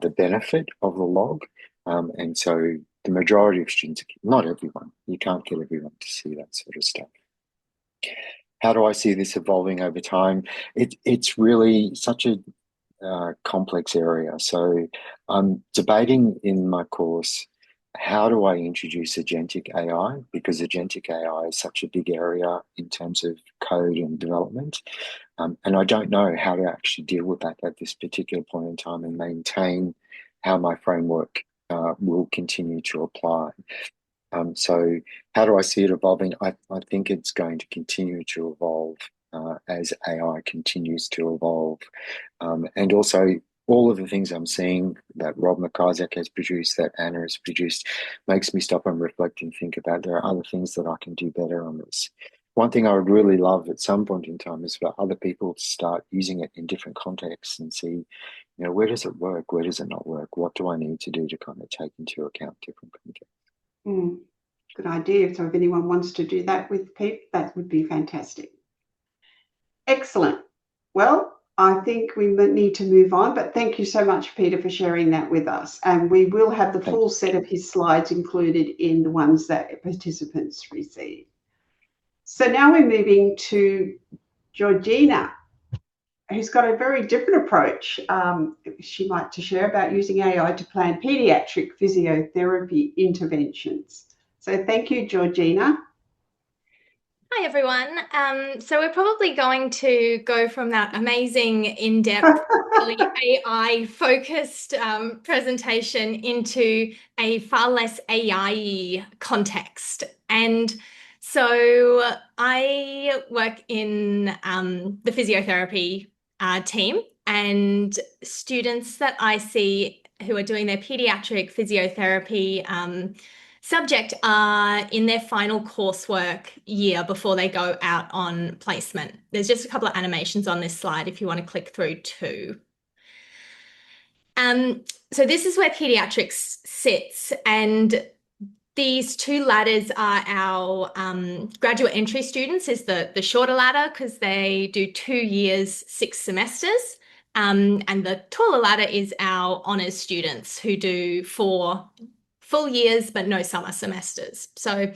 Speaker 4: the benefit of the log. And so the majority of students, not everyone, you can't get everyone to see that sort of stuff. How do I see this evolving over time? It's really such a complex area. So I'm debating in my course, how do I introduce agentic AI? Because agentic AI is such a big area in terms of code and development. And I don't know how to actually deal with that at this particular point in time and maintain how my framework will continue to apply. So how do I see it evolving? I think it's going to continue to evolve as AI continues to evolve. And also all of the things I'm seeing that Rob McIsaac has produced, that Anna has produced, makes me stop and reflect and think about there are other things that I can do better on this. One thing I would really love at some point in time is for other people to start using it in different contexts and see, where does it work? Where does it not work? What do I need to do to kind of take into account different contexts?
Speaker 1: good idea. So if anyone wants to do that with people, that would be fantastic. Excellent. Well, I think we need to move on, but thank you so much, Peter, for sharing that with us. And we will have the full set of his slides included in the ones that participants receive. So now we're moving to Georgina, who's got a very different approach. She might to share about using AI to plan pediatric physiotherapy interventions. So thank you, Georgina.
Speaker 5: Hi, everyone. So we're probably going to go from that amazing in-depth, really AI-focused presentation into a far less AI context. And so I work in the physiotherapy team, and students that I see who are doing their pediatric physiotherapy subject are in their final coursework year before they go out on placement. There's just a couple of animations on this slide if you want to click through too. So this is where pediatrics sits, and these two ladders are our graduate entry students is the shorter ladder because they do 2 years, 6 semesters. And the taller ladder is our honours students who do 4 full years, but no summer semesters. So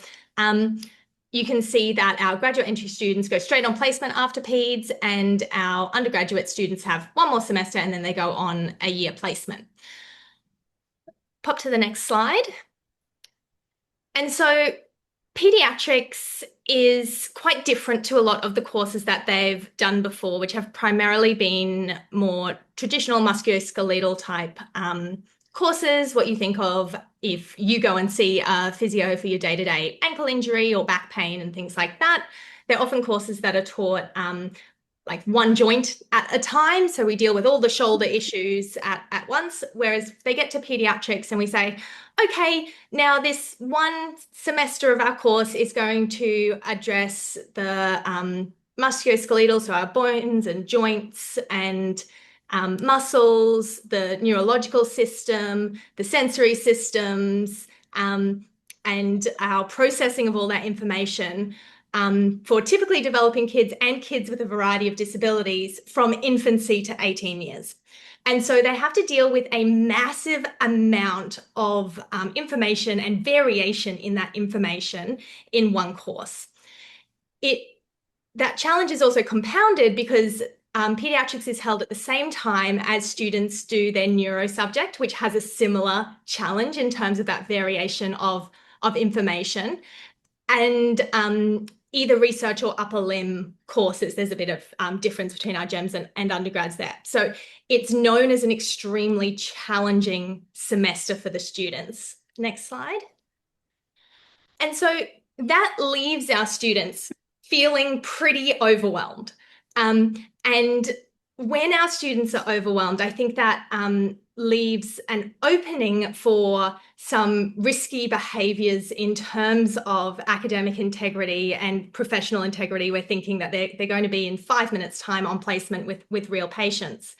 Speaker 5: you can see that our graduate entry students go straight on placement after PEDS, and our undergraduate students have 1 more semester and then they go on a year placement. Pop to the next slide. And so pediatrics is quite different to a lot of the courses that they've done before, which have primarily been more traditional musculoskeletal type courses, what you think of if you go and see a physio for your day-to-day ankle injury or back pain and things like that. They're often courses that are taught like one joint at a time. So we deal with all the shoulder issues at once, whereas they get to pediatrics and we say, okay, now this 1 semester of our course is going to address the musculoskeletal, so our bones and joints and muscles, the neurological system, the sensory systems, and our processing of all that information for typically developing kids and kids with a variety of disabilities from infancy to 18 years. And so they have to deal with a massive amount of information and variation in that information in one course. That challenge is also compounded because pediatrics is held at the same time as students do their neuro subject, which has a similar challenge in terms of that variation of information. And either research or upper limb courses, there's a bit of difference between our GEMS and undergrads there. So it's known as an extremely challenging semester for the students. Next slide. And so that leaves our students feeling pretty overwhelmed. And when our students are overwhelmed, I think that leaves an opening for some risky behaviours in terms of academic integrity and professional integrity. We're thinking that they're going to be in 5 minutes time on placement with real patients.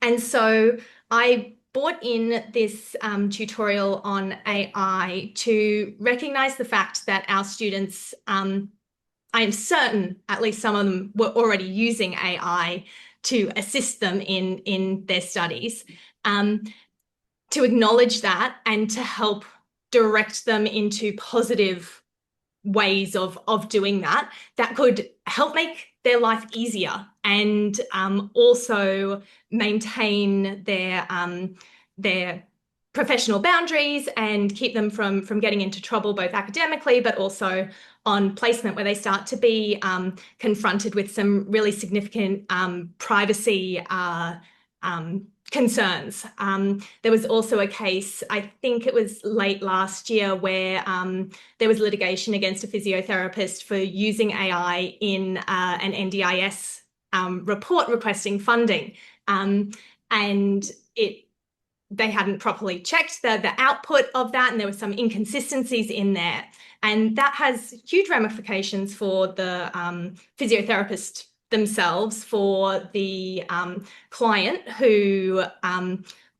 Speaker 5: And so I brought in this tutorial on AI to recognise the fact that our students, I am certain at least some of them were already using AI to assist them in their studies, to acknowledge that and to help direct them into positive ways of doing that could help make their life easier and also maintain their professional boundaries and keep them from getting into trouble both academically but also on placement, where they start to be confronted with some really significant privacy concerns. There was also a case, I think it was late last year, where there was litigation against a physiotherapist for using AI in an NDIS report requesting funding. And they hadn't properly checked the output of that, and there were some inconsistencies in there. And that has huge ramifications for the physiotherapist themselves, for the client who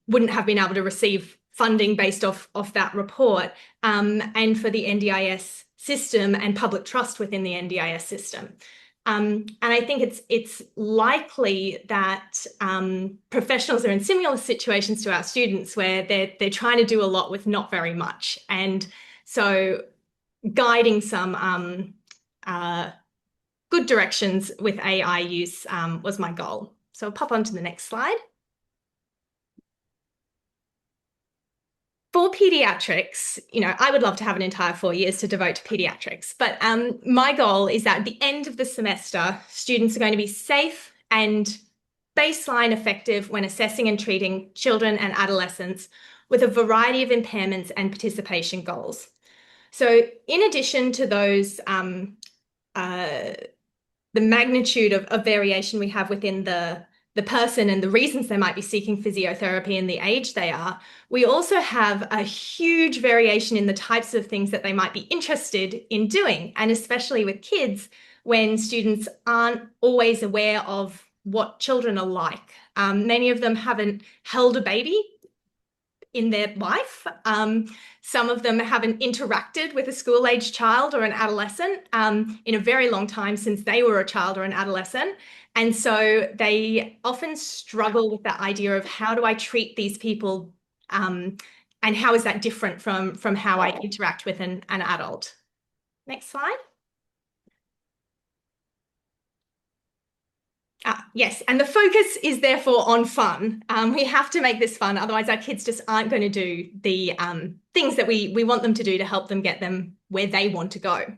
Speaker 5: wouldn't have been able to receive funding based off that report, and for the NDIS system and public trust within the NDIS system. And I think it's likely that professionals are in similar situations to our students, where they're trying to do a lot with not very much. And so guiding some good directions with AI use was my goal. So I'll pop on to the next slide. For pediatrics, I would love to have an entire 4 years to devote to pediatrics, but my goal is that at the end of the semester, students are going to be safe and baseline effective when assessing and treating children and adolescents with a variety of impairments and participation goals. So in addition to those, the magnitude of variation we have within the person and the reasons they might be seeking physiotherapy and the age they are, we also have a huge variation in the types of things that they might be interested in doing, and especially with kids, when students aren't always aware of what children are like. Many of them haven't held a baby in their life. Some of them haven't interacted with a school-age child or an adolescent in a very long time since they were a child or an adolescent. And so they often struggle with that idea of, how do I treat these people, and how is that different from how I interact with an adult? Next slide. Yes, and the focus is therefore on fun. We have to make this fun, otherwise our kids just aren't going to do the things that we want them to do to help them get them where they want to go.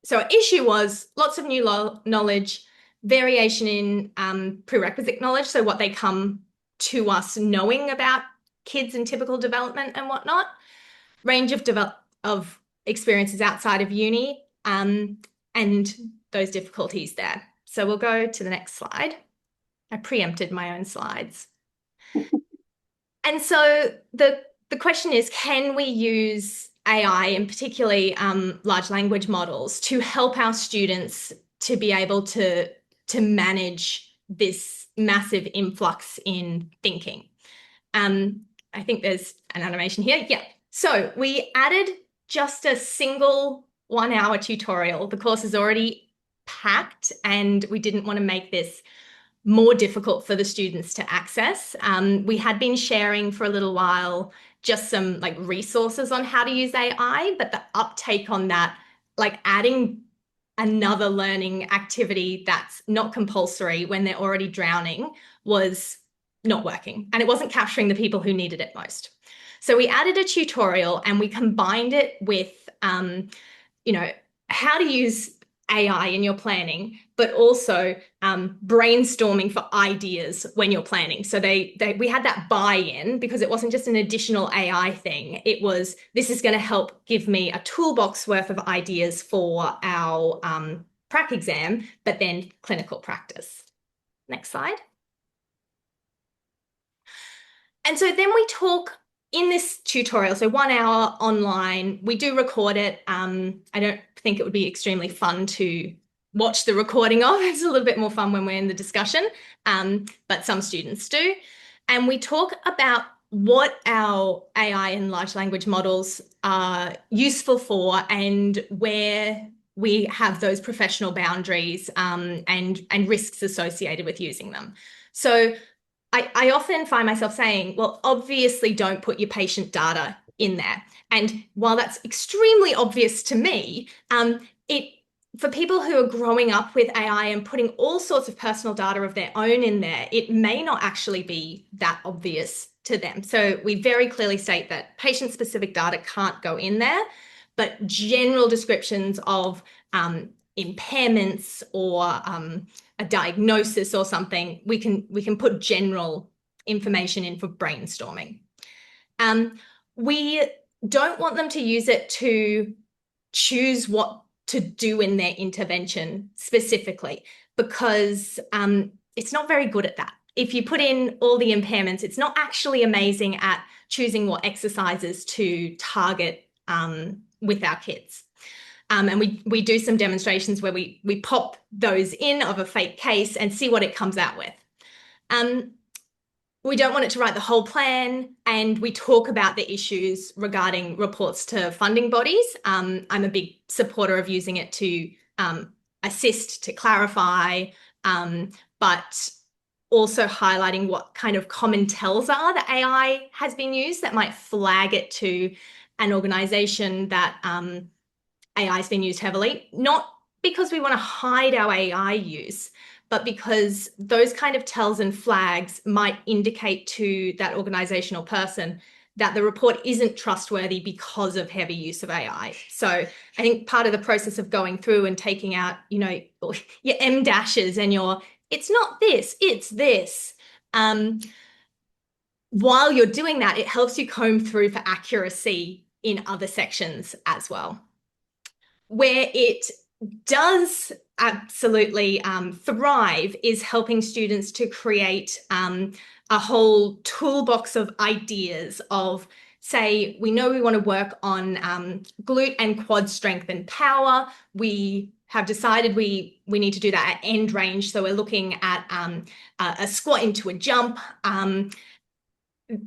Speaker 5: So our issue was lots of new knowledge, variation in prerequisite knowledge, so what they come to us knowing about kids and typical development and whatnot, range of experiences outside of uni, and those difficulties there. So we'll go to the next slide. I preempted my own slides. And so the question is, can we use AI, and particularly large language models, to help our students to be able to manage this massive influx in thinking? I think there's an animation here. Yeah. So we added just a single 1-hour tutorial. The course is already packed, and we didn't want to make this more difficult for the students to access. We had been sharing for a little while just some resources on how to use AI, but the uptake on that, adding another learning activity that's not compulsory when they're already drowning, was not working, and it wasn't capturing the people who needed it most. So we added a tutorial, and we combined it with how to use AI in your planning, but also brainstorming for ideas when you're planning. So we had that buy-in, because it wasn't just an additional AI thing. It was, this is going to help give me a toolbox worth of ideas for our prac exam, but then clinical practice. Next slide. And so then we talk in this tutorial, so 1 hour online. We do record it. I don't think it would be extremely fun to watch the recording of. It's a little bit more fun when we're in the discussion, but some students do. And we talk about what our AI and large language models are useful for, and where we have those professional boundaries and risks associated with using them. So I often find myself saying, well, obviously don't put your patient data in there. And while that's extremely obvious to me, for people who are growing up with AI and putting all sorts of personal data of their own in there, it may not actually be that obvious to them. So we very clearly state that patient-specific data can't go in there, but general descriptions of impairments or a diagnosis or something, we can put general information in for brainstorming. We don't want them to use it to choose what to do in their intervention specifically, because it's not very good at that. If you put in all the impairments, it's not actually amazing at choosing what exercises to target with our kids. And we do some demonstrations where we pop those in of a fake case and see what it comes out with. we don't want it to write the whole plan, and we talk about the issues regarding reports to funding bodies. I'm a big supporter of using it to assist, to clarify, but also highlighting what kind of common tells are that AI has been used that might flag it to an organization that AI has been used heavily, not because we want to hide our AI use, but because those kind of tells and flags might indicate to that organization or person that the report isn't trustworthy because of heavy use of AI. So I think part of the process of going through and taking out, your M dashes and your, it's not this, it's this. While you're doing that, it helps you comb through for accuracy in other sections as well. Where it does absolutely thrive is helping students to create a whole toolbox of ideas of, say, we know we want to work on glute and quad strength and power. We have decided we need to do that at end range. So we're looking at a squat into a jump.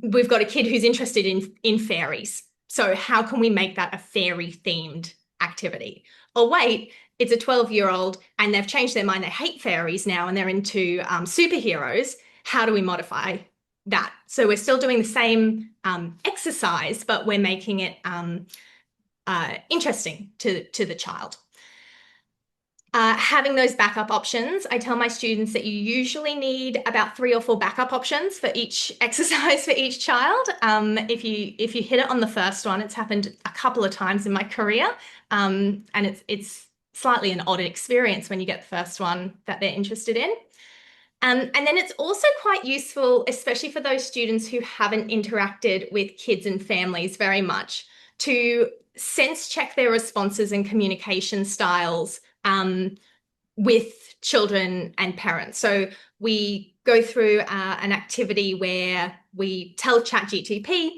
Speaker 5: We've got a kid who's interested in fairies. So how can we make that a fairy themed activity? Oh, wait, it's a 12-year-old and they've changed their mind. They hate fairies now and they're into superheroes. How do we modify that? So we're still doing the same exercise, but we're making it interesting to the child. Having those backup options, I tell my students that you usually need about 3 or 4 backup options for each exercise for each child. If you hit it on the first one, it's happened a couple of times in my career, and it's slightly an odd experience when you get the first one that they're interested in. And then it's also quite useful, especially for those students who haven't interacted with kids and families very much, to sense check their responses and communication styles with children and parents. So we go through an activity where we tell ChatGTP,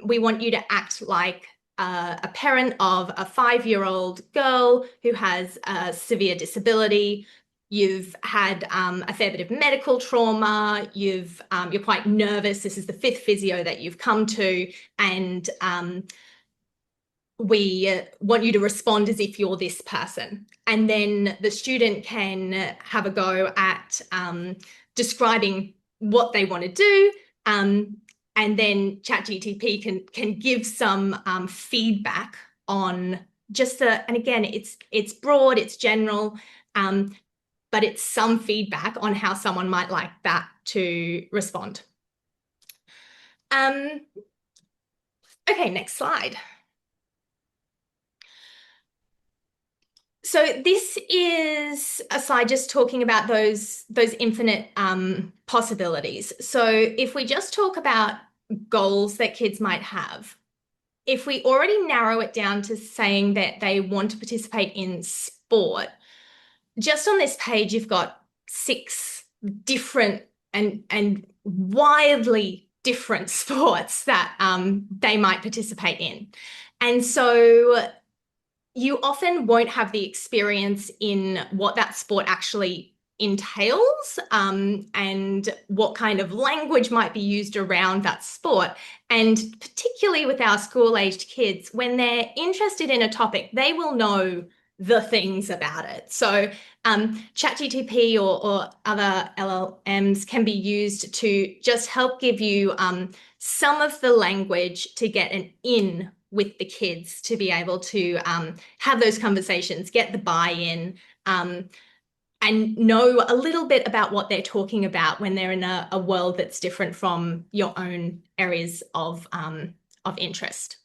Speaker 5: we want you to act like a parent of a 5-year-old girl who has a severe disability. You've had a fair bit of medical trauma. You're quite nervous. This is the 5th physio that you've come to, and we want you to respond as if you're this person. And then the student can have a go at describing what they want to do. And then ChatGTP can give some feedback on just and again, it's broad, it's general, but it's some feedback on how someone might like that to respond. Okay, next slide. So this is a slide just talking about those infinite possibilities. So if we just talk about goals that kids might have, if we already narrow it down to saying that they want to participate in sport, just on this page, you've got 6 different and wildly different sports that they might participate in. And so you often won't have the experience in what that sport actually entails and what kind of language might be used around that sport. And particularly with our school-aged kids, when they're interested in a topic, they will know the things about it. So ChatGTP or other LLMs can be used to just help give you some of the language to get an in with the kids, to be able to have those conversations, get the buy-in, and know a little bit about what they're talking about when they're in a world that's different from your own areas of interest.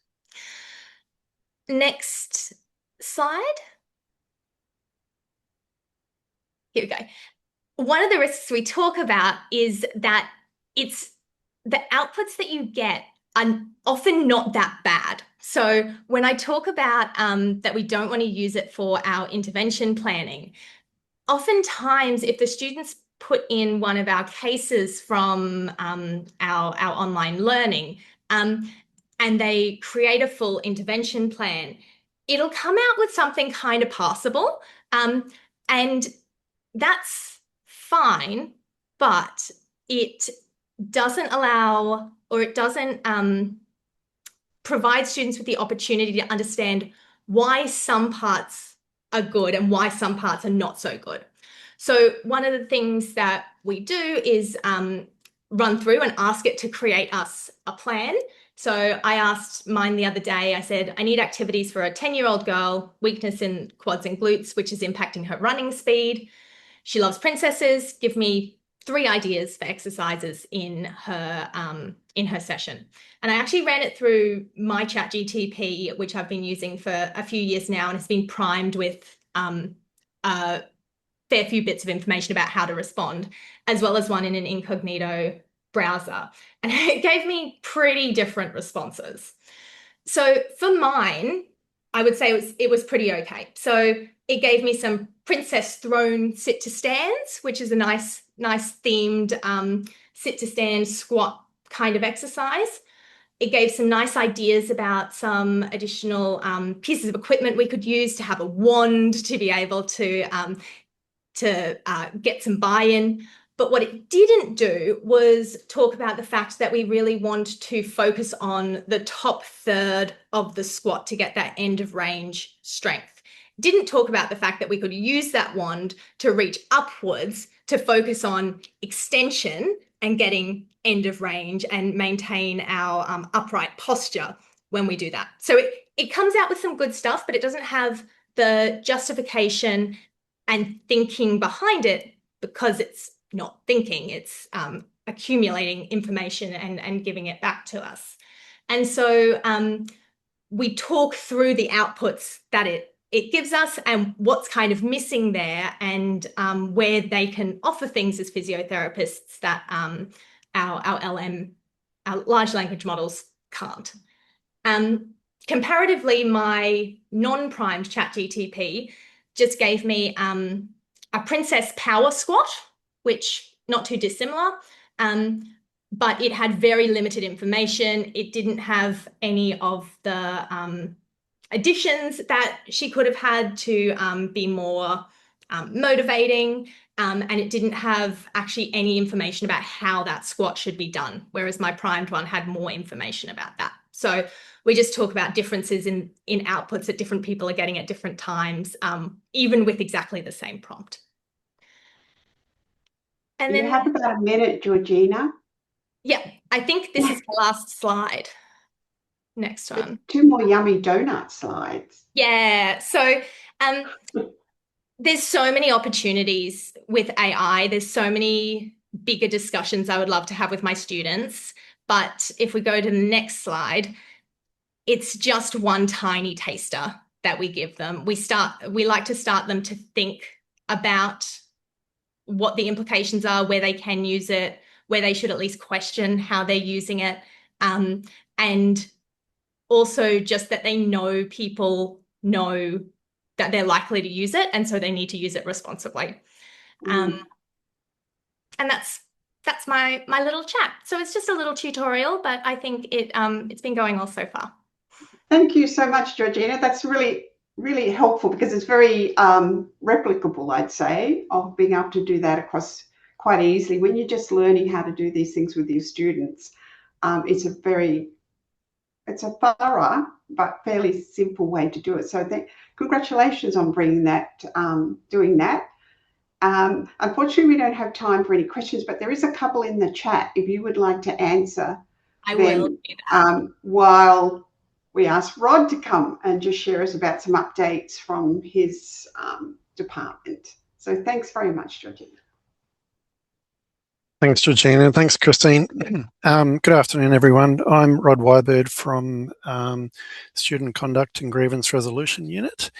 Speaker 5: Next slide. Here we go. One of the risks we talk about is that it's the outputs that you get are often not that bad. So when I talk about that we don't want to use it for our intervention planning, oftentimes if the students put in one of our cases from our online learning and they create a full intervention plan, it'll come out with something kind of passable, and that's fine, but it doesn't allow, or it doesn't provide students with the opportunity to understand why some parts are good and why some parts are not so good. So one of the things that we do is run through and ask it to create us a plan. So I asked mine the other day, I said, I need activities for a 10-year-old girl, weakness in quads and glutes, which is impacting her running speed. She loves princesses. Give me 3 ideas for exercises in her session. And I actually ran it through my ChatGTP, which I've been using for a few years now, and it's been primed with a fair few bits of information about how to respond, as well as one in an incognito browser. And it gave me pretty different responses. So for mine, I would say it was pretty okay. So it gave me some princess throne sit to stands, which is a nice themed sit to stand squat kind of exercise. It gave some nice ideas about some additional pieces of equipment we could use, to have a wand to be able to get some buy-in. But what it didn't do was talk about the fact that we really want to focus on the top third of the squat to get that end of range strength. Didn't talk about the fact that we could use that wand to reach upwards to focus on extension and getting end of range and maintain our upright posture when we do that. So it comes out with some good stuff, but it doesn't have the justification and thinking behind it, because it's not thinking, it's accumulating information and giving it back to us. And so we talk through the outputs that it gives us and what's kind of missing there, and where they can offer things as physiotherapists that our large language models can't. Comparatively, my non-primed ChatGTP just gave me a princess power squat, which not too dissimilar, but it had very limited information. It didn't have any of the additions that she could have had to be more motivating, and it didn't have actually any information about how that squat should be done, whereas my primed one had more information about that. So we just talk about differences in outputs that different people are getting at different times, even with exactly the same prompt. And then
Speaker 1: you have about a minute, Georgina.
Speaker 5: Yeah, I think this is the last slide. Next one.
Speaker 1: 2 more yummy donut slides.
Speaker 5: Yeah, so there's so many opportunities with AI. There's so many bigger discussions I would love to have with my students. But if we go to the next slide, it's just one tiny taster that we give them. We like to start them to think about what the implications are, where they can use it, where they should at least question how they're using it, and also just that they know people know that they're likely to use it, and so they need to use it responsibly. And that's my little chat. So it's just a little tutorial, but I think it's been going well so far.
Speaker 1: Thank you so much, Georgina. That's really, really helpful, because it's very replicable, I'd say, of being able to do that across quite easily. When you're just learning how to do these things with your students, it's a thorough but fairly simple way to do it. So congratulations on bringing that, doing that. Unfortunately, we don't have time for any questions, but there is a couple in the chat if you would like to answer.
Speaker 5: I will do that.
Speaker 1: While we ask Rod to come and just share us about some updates from his department. So thanks very much, Georgina.
Speaker 6: Thanks, Georgina. Thanks, Christine. Good afternoon, everyone. I'm Rod Wybird from Student Conduct and Grievance Resolution Unit,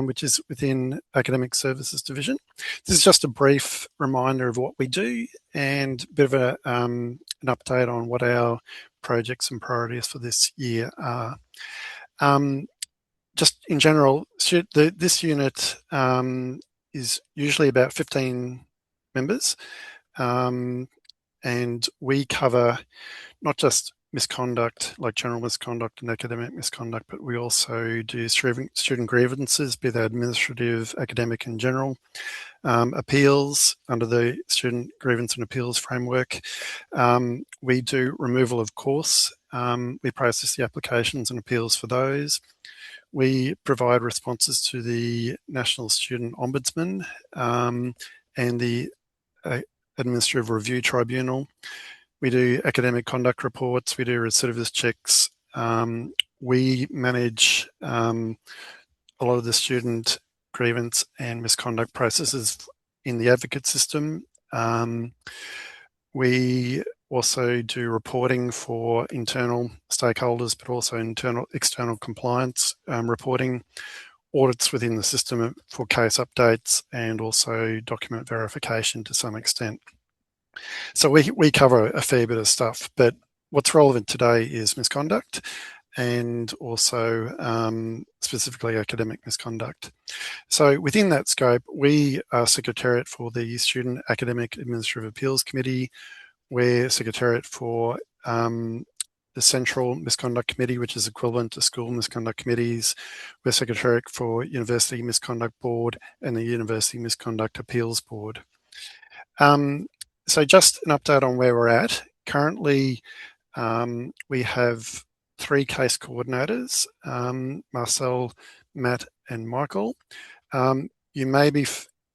Speaker 6: which is within Academic Services Division. This is just a brief reminder of what we do and a bit of an update on what our projects and priorities for this year are. Just in general, this unit is usually about 15 members. And we cover not just misconduct, like general misconduct and academic misconduct, but we also do student grievances, be they administrative, academic and general. Appeals under the Student Grievance and Appeals Framework. We do removal of course. We process the applications and appeals for those. We provide responses to the National Student Ombudsman and the Administrative Review Tribunal. We do academic conduct reports. We do recidivist checks. We manage a lot of the student grievance and misconduct processes in the advocate system. We also do reporting for internal stakeholders, but also external compliance reporting, audits within the system for case updates, and also document verification to some extent. So we cover a fair bit of stuff, but what's relevant today is misconduct and also specifically academic misconduct. So within that scope, we are Secretariat for the Student Academic Administrative Appeals Committee. We're Secretariat for the Central Misconduct Committee, which is equivalent to school misconduct committees. We're Secretariat for University Misconduct Board and the University Misconduct Appeals Board. So just an update on where we're at. Currently, we have 3 case coordinators, Marcel, Matt and Michael. You may be,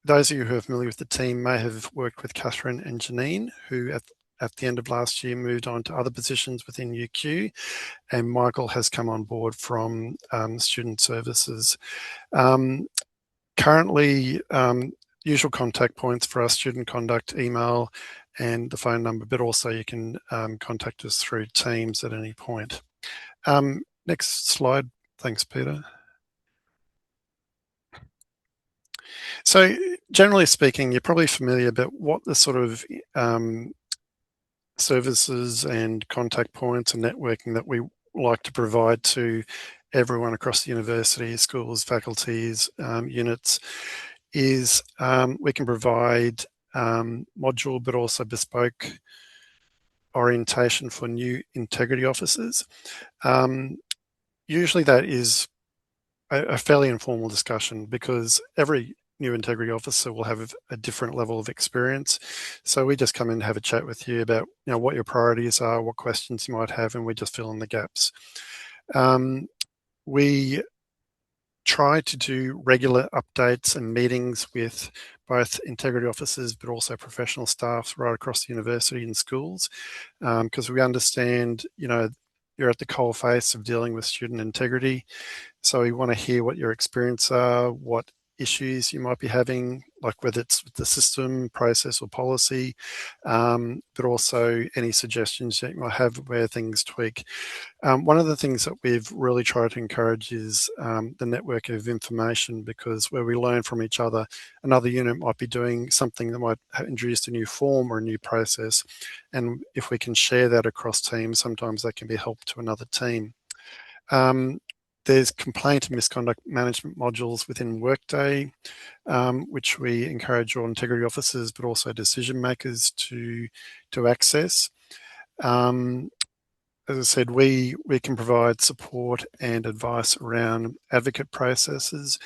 Speaker 6: those of you who are familiar with the team may have worked with Catherine and Janine, who at the end of last year moved on to other positions within UQ, and Michael has come on board from Student Services. Currently, usual contact points for our student conduct, email and the phone number, but also you can contact us through Teams at any point. Next slide. Thanks, Peter. So generally speaking, you're probably familiar about what the sort of services and contact points and networking that we like to provide to everyone across the university, schools, faculties, units, is we can provide module but also bespoke orientation for new integrity officers. Usually that is a fairly informal discussion because every new integrity officer will have a different level of experience. So we just come in and have a chat with you about what your priorities are, what questions you might have, and we just fill in the gaps. We try to do regular updates and meetings with both integrity officers but also professional staff right across the university and schools, because we understand you're at the coalface of dealing with student integrity. So we want to hear what your experience are, what issues you might be having, like whether it's with the system, process or policy, but also any suggestions that you might have where things tweak. One of the things that we've really tried to encourage is the network of information, because where we learn from each other, another unit might be doing something that might have introduced a new form or a new process. And if we can share that across teams, sometimes that can be help to another team. There's complaint and misconduct management modules within Workday, which we encourage all integrity officers, but also decision makers to access. As I said, we can provide support and advice around advocate processes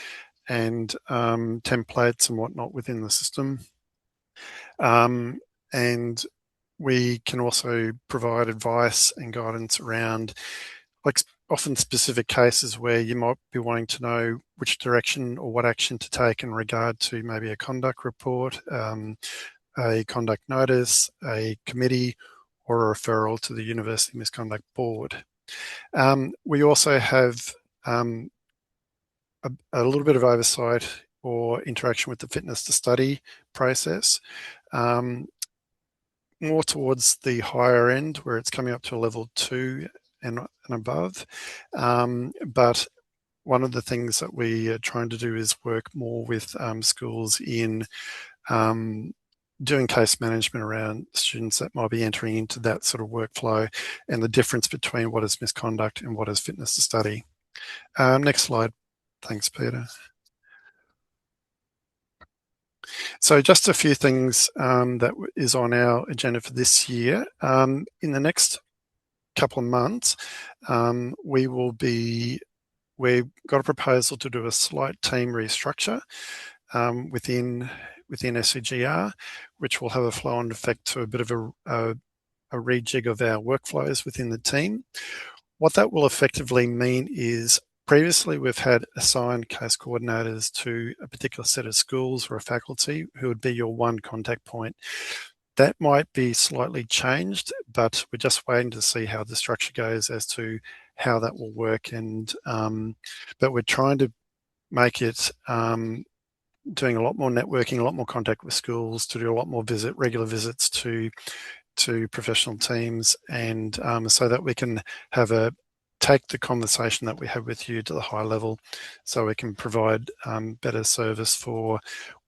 Speaker 6: and templates and whatnot within the system. And we can also provide advice and guidance around, like, often specific cases where you might be wanting to know which direction or what action to take in regard to maybe a conduct report, a conduct notice, a committee, or a referral to the University Misconduct Board. We also have a little bit of oversight or interaction with the fitness to study process, more towards the higher end where it's coming up to a level 2 and above. But one of the things that we are trying to do is work more with schools in doing case management around students that might be entering into that sort of workflow and the difference between what is misconduct and what is fitness to study. Next slide. Thanks, Peter. So just a few things that is on our agenda for this year. In the next couple of months, we've got a proposal to do a slight team restructure within SCGR, which will have a flow-on effect to a bit of a rejig of our workflows within the team. What that will effectively mean is previously we've had assigned case coordinators to a particular set of schools or a faculty who would be your one contact point. That might be slightly changed, but we're just waiting to see how the structure goes as to how that will work. And but we're trying to make it doing a lot more networking, a lot more contact with schools, to do a lot more regular visits to professional teams, and so that we can take the conversation that we have with you to the high level, so we can provide better service for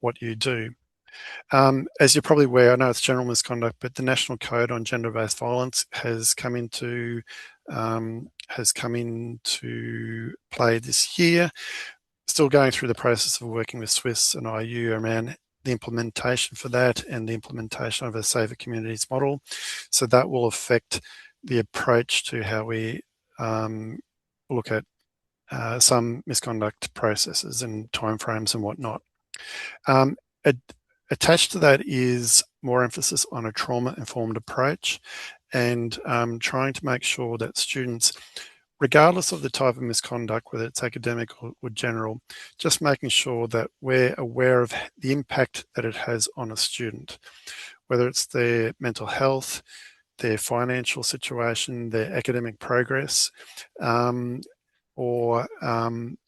Speaker 6: what you do. As you're probably aware, I know it's general misconduct, but the National Code on Gender-Based Violence has come into play this year. Still going through the process of working with Swiss and IU around the implementation for that and the implementation of a Safer Communities model. So that will affect the approach to how we look at some misconduct processes and timeframes and whatnot. Attached to that is more emphasis on a trauma-informed approach, and trying to make sure that students, regardless of the type of misconduct, whether it's academic or general, just making sure that we're aware of the impact that it has on a student, whether it's their mental health, their financial situation, their academic progress, or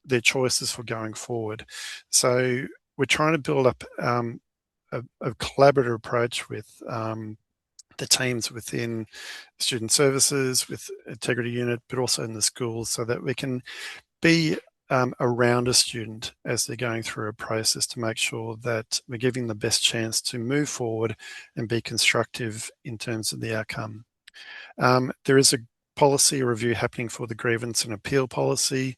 Speaker 6: their choices for going forward. So we're trying to build up a collaborative approach with the teams within student services, with integrity unit, but also in the schools, so that we can be around a student as they're going through a process to make sure that we're giving the best chance to move forward and be constructive in terms of the outcome. There is a policy review happening for the grievance and appeal policy,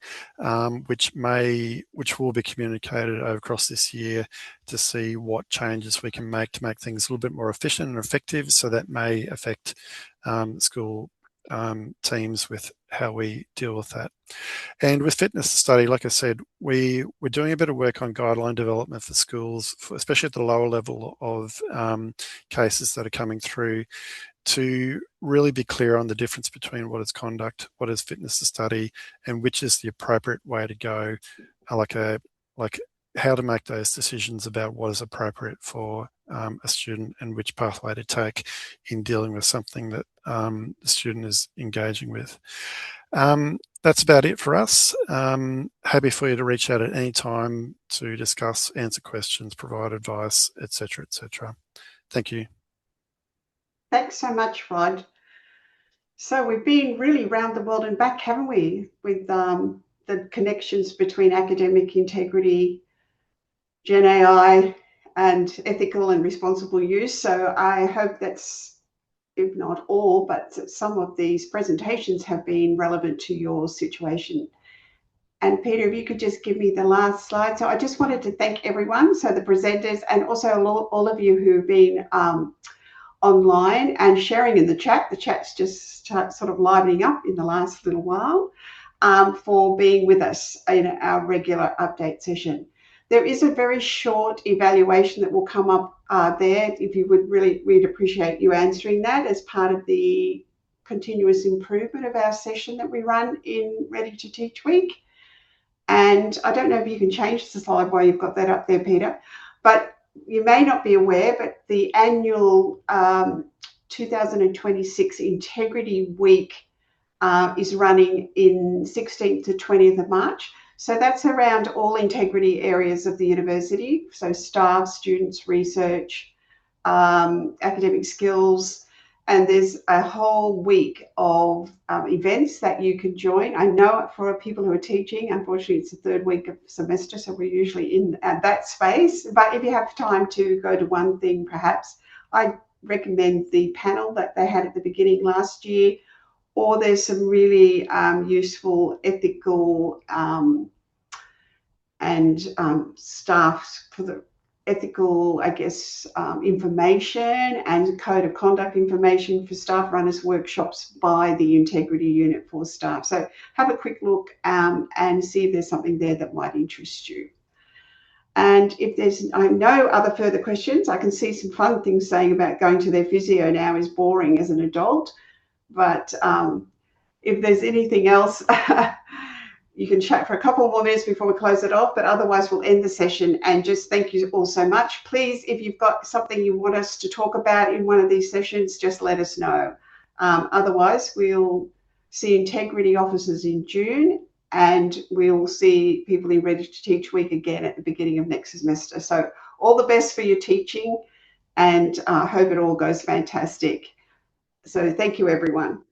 Speaker 6: which will be communicated across this year to see what changes we can make to make things a little bit more efficient and effective. So that may affect school teams with how we deal with that. And with fitness to study, like I said, we're doing a bit of work on guideline development for schools, especially at the lower level of cases that are coming through, to really be clear on the difference between what is conduct, what is fitness to study, and which is the appropriate way to go, like how to make those decisions about what is appropriate for a student and which pathway to take in dealing with something that the student is engaging with. That's about it for us. Happy for you to reach out at any time to discuss, answer questions, provide advice, etc., etc. Thank you.
Speaker 1: Thanks so much, Rod. So we've been really round the world and back, haven't we, with the connections between academic integrity, Gen AI, and ethical and responsible use. So I hope that's, if not all, but some of these presentations have been relevant to your situation. And Peter, if you could just give me the last slide. So I just wanted to thank everyone, so the presenters, and also all of you who've been online and sharing in the chat. The chat's just sort of livening up in the last little while, for being with us in our regular update session. There is a very short evaluation that will come up there. If you would we'd appreciate you answering that as part of the continuous improvement of our session that we run in Ready to Teach Week. And I don't know if you can change the slide while you've got that up there, Peter, but you may not be aware, but the annual 2026 Integrity Week is running in 16th to 20th of March. So that's around all integrity areas of the university. So staff, students, research, academic skills, and there's a whole week of events that you can join. I know for people who are teaching, unfortunately, it's the third week of semester, so we're usually in that space. But if you have time to go to one thing, perhaps, I recommend the panel that they had at the beginning last year, or there's some really useful ethical and staff for the ethical, I guess, information and code of conduct information for staff runners workshops by the integrity unit for staff. So have a quick look and see if there's something there that might interest you. And if there's no other further questions, I can see some fun things saying about going to their physio now is boring as an adult. But if there's anything else, you can chat for a couple more minutes before we close it off, but otherwise we'll end the session and just thank you all so much. Please, if you've got something you want us to talk about in one of these sessions, just let us know. Otherwise, we'll see integrity officers in June, and we'll see people in Ready to Teach Week again at the beginning of next semester. So all the best for your teaching, and I hope it all goes fantastic. So thank you, everyone.